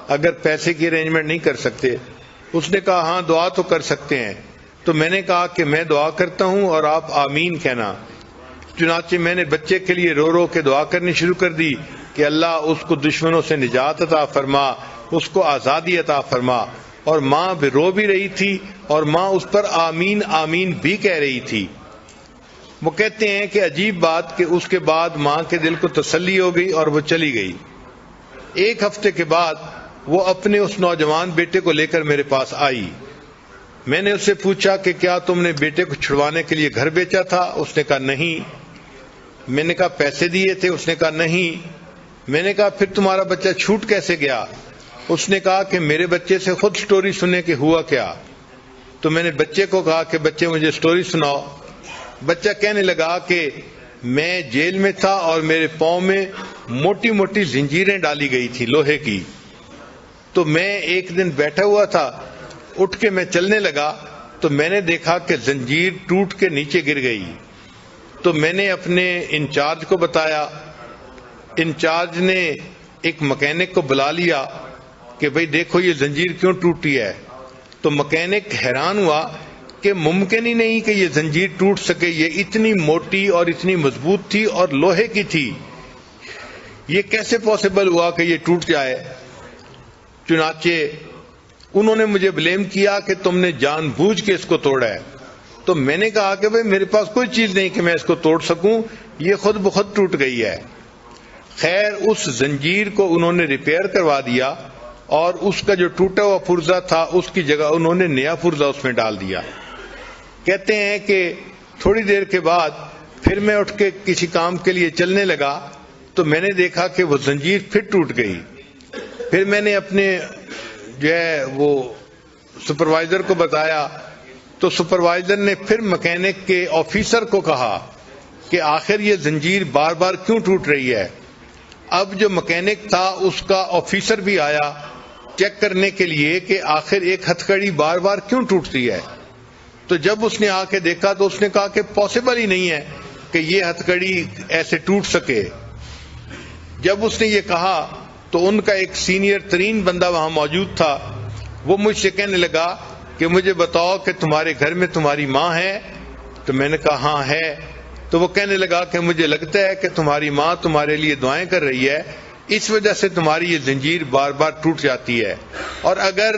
اگر پیسے کی ارینجمنٹ نہیں کر سکتے. اس نے کہا ہاں دعا تو کر سکتے ہیں. تو میں نے کہا کہ میں دعا کرتا ہوں اور آپ آمین کہنا. چنانچہ میں نے بچے کے لیے رو رو کے دعا کرنی شروع کر دی کہ اللہ اس کو دشمنوں سے نجات عطا فرما, اس کو آزادی عطا فرما. اور ماں بھی رو بھی رہی تھی اور ماں اس پر آمین آمین بھی کہہ رہی تھی. وہ کہتے ہیں کہ عجیب بات کہ اس کے بعد ماں کے دل کو تسلی ہو گئی اور وہ چلی گئی. ایک ہفتے کے بعد وہ اپنے اس نوجوان بیٹے کو لے کر میرے پاس آئی. میں نے اس سے پوچھا کہ کیا تم نے بیٹے کو چھڑوانے کے لیے گھر بیچا تھا؟ اس نے کہا نہیں. میں نے کہا پیسے دیے تھے؟ اس نے کہا نہیں. میں نے کہا پھر تمہارا بچہ چھوٹ کیسے گیا؟ اس نے کہا کہ میرے بچے سے خود سٹوری سنے کہ ہوا کیا۔ تو میں نے بچے کو کہا کہ بچے مجھے سٹوری سناؤ۔ بچہ کہنے لگا کہ میں جیل میں تھا اور میرے پاؤں میں موٹی موٹی زنجیریں ڈالی گئی تھی لوہے کی، تو میں ایک دن بیٹھا ہوا تھا، اٹھ کے میں چلنے لگا تو میں نے دیکھا کہ زنجیر ٹوٹ کے نیچے گر گئی۔ تو میں نے اپنے انچارج کو بتایا، انچارج نے ایک مکینک کو بلا لیا کہ بھئی دیکھو یہ زنجیر کیوں ٹوٹی ہے۔ تو مکینک حیران ہوا کہ ممکن ہی نہیں کہ یہ زنجیر ٹوٹ سکے، یہ اتنی موٹی اور اتنی مضبوط تھی اور لوہے کی تھی، یہ کیسے پاسبل ہوا کہ یہ ٹوٹ جائے؟ چنانچہ انہوں نے مجھے بلیم کیا کہ تم نے جان بوجھ کے اس کو توڑا ہے۔ تو میں نے کہا کہ بھئی میرے پاس کوئی چیز نہیں کہ میں اس کو توڑ سکوں، یہ خود بخود ٹوٹ گئی ہے۔ خیر اس زنجیر کو انہوں نے ریپیئر کروا دیا اور اس کا جو ٹوٹا ہوا پرزہ تھا اس کی جگہ انہوں نے نیا پرزہ اس میں ڈال دیا۔ کہتے ہیں کہ تھوڑی دیر کے بعد پھر میں اٹھ کے کسی کام کے لیے چلنے لگا تو میں نے دیکھا کہ وہ زنجیر پھر ٹوٹ گئی۔ پھر میں نے اپنے جو ہے وہ سپروائزر کو بتایا تو سپروائزر نے پھر مکینک کے آفیسر کو کہا کہ آخر یہ زنجیر بار بار کیوں ٹوٹ رہی ہے۔ اب جو مکینک تھا اس کا آفیسر بھی آیا چیک کرنے کے لیے کہ آخر ایک ہتھکڑی بار بار کیوں ٹوٹتی ہے۔ تو جب اس نے آ کے دیکھا تو اس نے کہا کہ پاسبل ہی نہیں ہے کہ یہ ہتھکڑی ایسے ٹوٹ سکے۔ جب اس نے یہ کہا تو ان کا ایک سینئر ترین بندہ وہاں موجود تھا، وہ مجھ سے کہنے لگا کہ مجھے بتاؤ کہ تمہارے گھر میں تمہاری ماں ہے؟ تو میں نے کہا ہاں ہے۔ تو وہ کہنے لگا کہ مجھے لگتا ہے کہ تمہاری ماں تمہارے لیے دعائیں کر رہی ہے، اس وجہ سے تمہاری یہ زنجیر بار بار ٹوٹ جاتی ہے، اور اگر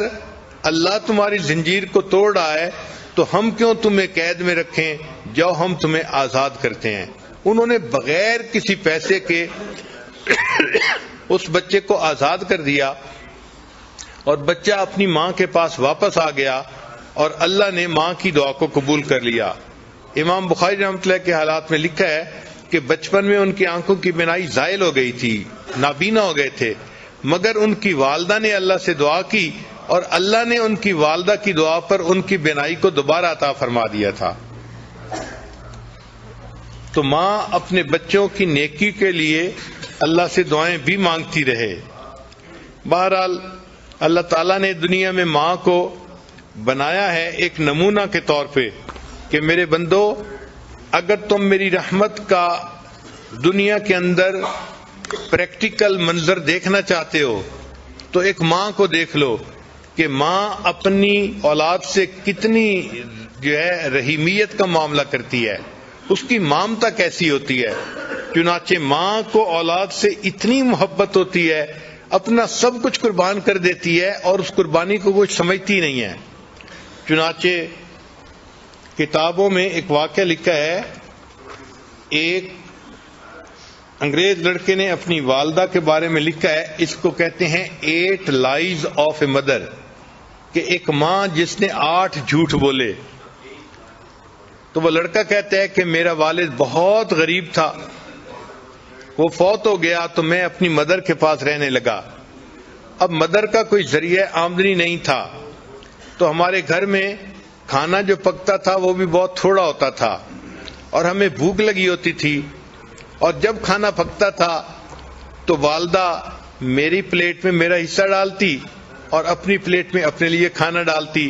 اللہ تمہاری زنجیر کو توڑ رہا ہے تو ہم کیوں تمہیں قید میں رکھیں، جو ہم تمہیں آزاد کرتے ہیں۔ انہوں نے بغیر کسی پیسے کے اس بچے کو آزاد کر دیا اور بچہ اپنی ماں کے پاس واپس آ گیا اور اللہ نے ماں کی دعا کو قبول کر لیا۔ امام بخاری رحمۃ اللہ کے حالات میں لکھا ہے کہ بچپن میں ان کی آنکھوں کی بینائی زائل ہو گئی تھی، نابینا ہو گئے تھے، مگر ان کی والدہ نے اللہ سے دعا کی اور اللہ نے ان کی والدہ کی دعا پر ان کی بینائی کو دوبارہ عطا فرما دیا تھا۔ تو ماں اپنے بچوں کی نیکی کے لیے اللہ سے دعائیں بھی مانگتی رہے۔ بہرحال اللہ تعالیٰ نے دنیا میں ماں کو بنایا ہے ایک نمونہ کے طور پہ کہ میرے بندو، اگر تم میری رحمت کا دنیا کے اندر پریکٹیکل منظر دیکھنا چاہتے ہو تو ایک ماں کو دیکھ لو کہ ماں اپنی اولاد سے کتنی جو ہے رحیمیت کا معاملہ کرتی ہے، اس کی مامتا کیسی ہوتی ہے۔ چنانچہ ماں کو اولاد سے اتنی محبت ہوتی ہے، اپنا سب کچھ قربان کر دیتی ہے اور اس قربانی کو وہ سمجھتی نہیں ہے۔ چنانچہ کتابوں میں ایک واقعہ لکھا ہے، ایک انگریز لڑکے نے اپنی والدہ کے بارے میں لکھا ہے، اس کو کہتے ہیں 8 lies of a mother، کہ ایک ماں جس نے 8 جھوٹ بولے۔ تو وہ لڑکا کہتا ہے کہ میرا والد بہت غریب تھا، وہ فوت ہو گیا تو میں اپنی مدر کے پاس رہنے لگا۔ اب مدر کا کوئی ذریعہ آمدنی نہیں تھا، تو ہمارے گھر میں کھانا جو پکتا تھا وہ بھی بہت تھوڑا ہوتا تھا اور ہمیں بھوک لگی ہوتی تھی، اور جب کھانا پکتا تھا تو والدہ میری پلیٹ میں میرا حصہ ڈالتی اور اپنی پلیٹ میں اپنے لیے کھانا ڈالتی۔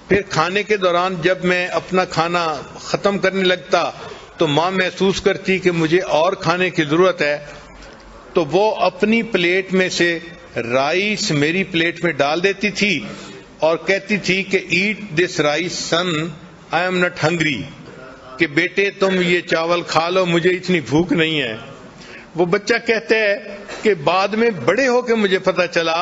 پھر کھانے کے دوران جب میں اپنا کھانا ختم کرنے لگتا تو ماں محسوس کرتی کہ مجھے اور کھانے کی ضرورت ہے، تو وہ اپنی پلیٹ میں سے رائس میری پلیٹ میں ڈال دیتی تھی اور کہتی تھی کہ eat this rice son, I am not hungry, کہ بیٹے تم یہ چاول کھا لو، مجھے اتنی بھوک نہیں ہے۔ وہ بچہ کہتا ہے کہ بعد میں بڑے ہو کے مجھے پتا چلا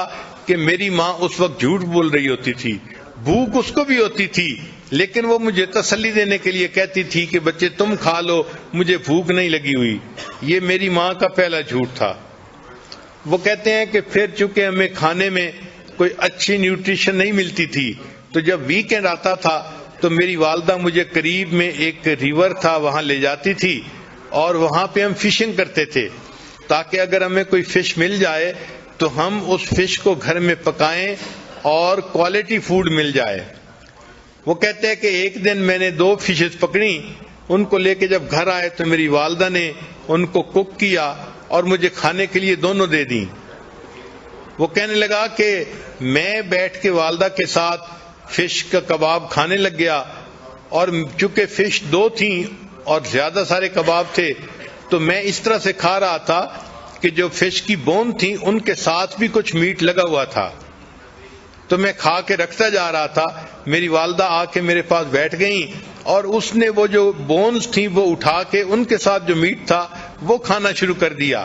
کہ میری ماں اس وقت جھوٹ بول رہی ہوتی تھی، بھوک اس کو بھی ہوتی تھی، لیکن وہ مجھے تسلی دینے کے لیے کہتی تھی کہ بچے تم کھا لو، مجھے بھوک نہیں لگی ہوئی۔ یہ میری ماں کا پہلا جھوٹ تھا۔ وہ کہتے ہیں کہ پھر چونکہ ہمیں کھانے میں کوئی اچھی نیوٹریشن نہیں ملتی تھی، تو جب ویکینڈ آتا تھا تو میری والدہ مجھے قریب میں ایک ریور تھا وہاں لے جاتی تھی اور وہاں پہ ہم فشنگ کرتے تھے۔ تاکہ اگر ہمیں کوئی فش مل جائے تو ہم اس فش کو گھر میں پکائیں اور کوالٹی فوڈ مل جائے۔ وہ کہتے ہیں کہ ایک دن میں نے 2 فشز پکڑی، ان کو لے کے جب گھر آئے تو میری والدہ نے ان کو کوک کیا اور مجھے کھانے کے لیے دونوں دے دیں۔ وہ کہنے لگا کہ میں بیٹھ کے والدہ کے ساتھ فش کا کباب کھانے لگ گیا، اور چونکہ فش 2 تھیں اور زیادہ سارے کباب تھے تو میں اس طرح سے کھا رہا تھا کہ جو فش کی بون تھی ان کے ساتھ بھی کچھ میٹ لگا ہوا تھا، تو میں کھا کے رکھتا جا رہا تھا۔ میری والدہ آ کے میرے پاس بیٹھ گئیں اور اس نے وہ جو بونز تھیں وہ اٹھا کے ان کے ساتھ جو میٹ تھا وہ کھانا شروع کر دیا۔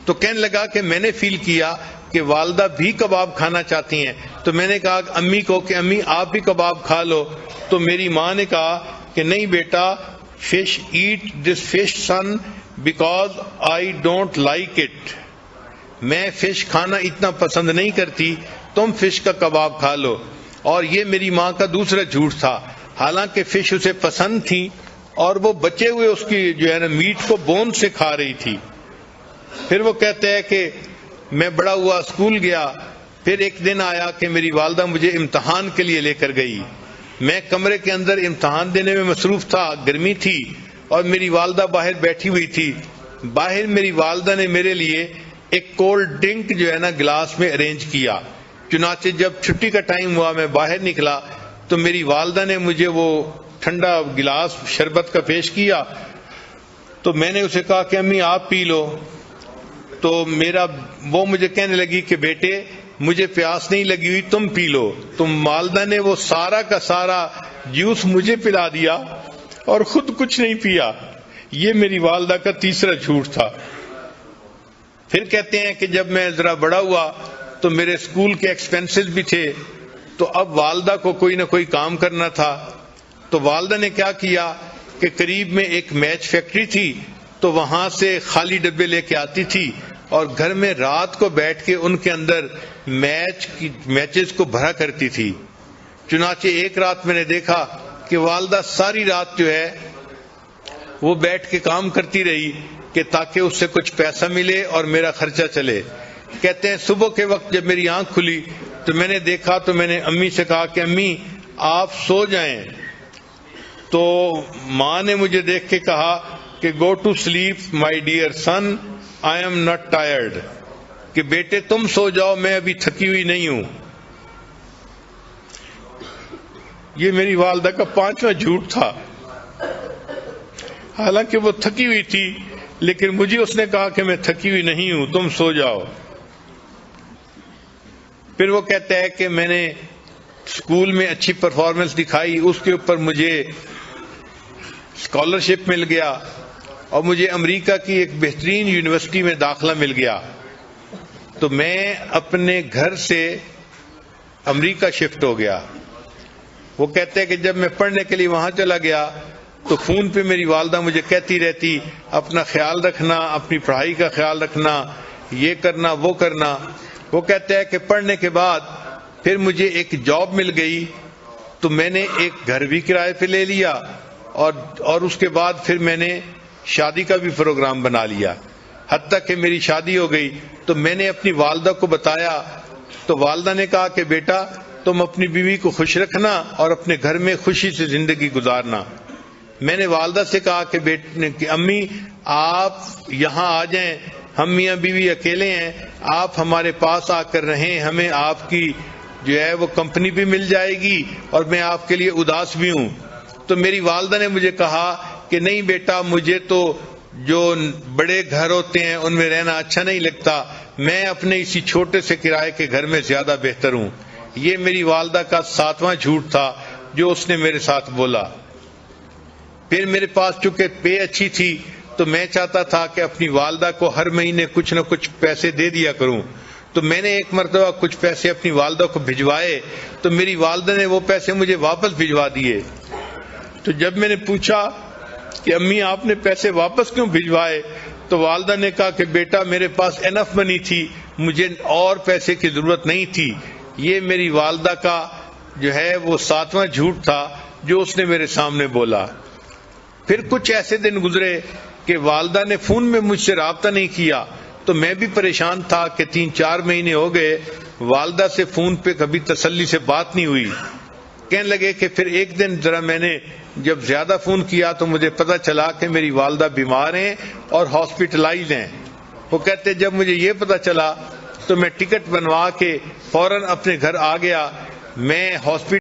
تو کہنے لگا کہ میں نے فیل کیا کہ والدہ بھی کباب کھانا چاہتی ہیں، تو میں نے کہا امی کو کہ امی آپ بھی کباب کھا لو، تو میری ماں نے کہا کہ نہیں بیٹا، fish eat this fish son because I don't like it, میں فش کھانا اتنا پسند نہیں کرتی، تم فش کا کباب کھا لو۔ اور یہ میری ماں کا دوسرا جھوٹ تھا، حالانکہ فش اسے پسند تھی اور وہ بچے ہوئے اس کی جو ہے نا میٹ کو بون سے کھا رہی تھی۔ پھر وہ کہتے ہیں کہ میں بڑا ہوا، اسکول گیا، پھر ایک دن آیا کہ میری والدہ مجھے امتحان کے لیے لے کر گئی، میں کمرے کے اندر امتحان دینے میں مصروف تھا، گرمی تھی اور میری والدہ باہر بیٹھی ہوئی تھی۔ باہر میری والدہ نے میرے لیے ایک کولڈ ڈرنک جو ہے نا گلاس میں ارینج کیا، چنانچہ جب چھٹی کا ٹائم ہوا میں باہر نکلا تو میری والدہ نے مجھے وہ ٹھنڈا گلاس شربت کا پیش کیا، تو میں نے اسے کہا کہ امی آپ پی لو، تو وہ مجھے کہنے لگی کہ بیٹے مجھے پیاس نہیں لگی ہوئی، تم پی لو۔ تو والدہ نے وہ سارا کا سارا جوس مجھے پلا دیا اور خود کچھ نہیں پیا۔ یہ میری والدہ کا تیسرا جھوٹ تھا۔ پھر کہتے ہیں کہ جب میں ذرا بڑا ہوا تو میرے اسکول کے ایکسپینسز بھی تھے، تو اب والدہ کو کوئی نہ کوئی کام کرنا تھا، تو والدہ نے کیا کیا کہ قریب میں ایک میچ فیکٹری تھی، تو وہاں سے خالی ڈبے لے کے آتی تھی اور گھر میں رات کو بیٹھ کے ان کے اندر میچز کو بھرا کرتی تھی۔ چنانچہ ایک رات میں نے دیکھا کہ والدہ ساری رات جو ہے وہ بیٹھ کے کام کرتی رہی کہ تاکہ اس سے کچھ پیسہ ملے اور میرا خرچہ چلے۔ کہتے ہیں صبح کے وقت جب میری آنکھ کھلی تو میں نے دیکھا، تو میں نے امی سے کہا کہ امی آپ سو جائیں، تو ماں نے مجھے دیکھ کے کہا کہ go to sleep my dear son, I am not tired, کہ بیٹے تم سو جاؤ، میں ابھی تھکی ہوئی نہیں ہوں۔ یہ میری والدہ کا 5واں جھوٹ تھا، حالانکہ وہ تھکی ہوئی تھی لیکن مجھے اس نے کہا کہ میں تھکی ہوئی نہیں ہوں، تم سو جاؤ۔ پھر وہ کہتا ہے کہ میں نے اسکول میں اچھی پرفارمنس دکھائی، اس کے اوپر مجھے اسکالرشپ مل گیا اور مجھے امریکہ کی ایک بہترین یونیورسٹی میں داخلہ مل گیا، تو میں اپنے گھر سے امریکہ شفٹ ہو گیا۔ وہ کہتے ہیں کہ جب میں پڑھنے کے لیے وہاں چلا گیا تو فون پہ میری والدہ مجھے کہتی رہتی اپنا خیال رکھنا، اپنی پڑھائی کا خیال رکھنا، یہ کرنا وہ کرنا۔ وہ کہتے ہیں کہ پڑھنے کے بعد پھر مجھے ایک جاب مل گئی، تو میں نے ایک گھر بھی کرائے پہ لے لیا اور اس کے بعد پھر میں نے شادی کا بھی پروگرام بنا لیا، حتیٰ کہ میری شادی ہو گئی۔ تو میں نے اپنی والدہ کو بتایا تو والدہ نے کہا کہ بیٹا تم اپنی بیوی کو خوش رکھنا اور اپنے گھر میں خوشی سے زندگی گزارنا۔ میں نے والدہ سے کہا کہ امی آپ یہاں آ جائیں، ہم میاں بیوی اکیلے ہیں، آپ ہمارے پاس آ کر رہیں، ہمیں آپ کی جو ہے وہ کمپنی بھی مل جائے گی اور میں آپ کے لیے اداس بھی ہوں۔ تو میری والدہ نے مجھے کہا کہ نہیں بیٹا، مجھے تو جو بڑے گھر ہوتے ہیں ان میں رہنا اچھا نہیں لگتا، میں اپنے اسی چھوٹے سے کرائے کے گھر میں زیادہ بہتر ہوں۔ یہ میری والدہ کا 7واں جھوٹ تھا جو اس نے میرے ساتھ بولا۔ پھر میرے پاس چونکہ پے اچھی تھی تو میں چاہتا تھا کہ اپنی والدہ کو ہر مہینے کچھ نہ کچھ پیسے دے دیا کروں، تو میں نے ایک مرتبہ کچھ پیسے اپنی والدہ کو بھجوائے تو میری والدہ نے وہ پیسے مجھے واپس بھجوا دیے۔ تو جب میں نے پوچھا کہ امی آپ نے پیسے واپس کیوں بھجوائے، تو والدہ نے کہا کہ بیٹا میرے پاس انف منی تھی، مجھے اور پیسے کی ضرورت نہیں تھی۔ یہ میری والدہ کا جو ہے وہ 7واں جھوٹ تھا جو اس نے میرے سامنے بولا۔ پھر کچھ ایسے دن گزرے کہ والدہ نے فون میں مجھ سے رابطہ نہیں کیا، تو میں بھی پریشان تھا کہ 3-4 مہینے ہو گئے والدہ سے فون پہ کبھی تسلی سے بات نہیں ہوئی. کہنے لگے کہ پھر ایک دن ذرا میں نے جب زیادہ فون کیا تو مجھے پتہ چلا کہ میری والدہ بیمار ہیں اور ہاسپٹلائز ہیں. وہ کہتے جب مجھے یہ پتہ چلا تو میں ٹکٹ بنوا کے فوراً اپنے گھر آ گیا. میں ہاسپٹل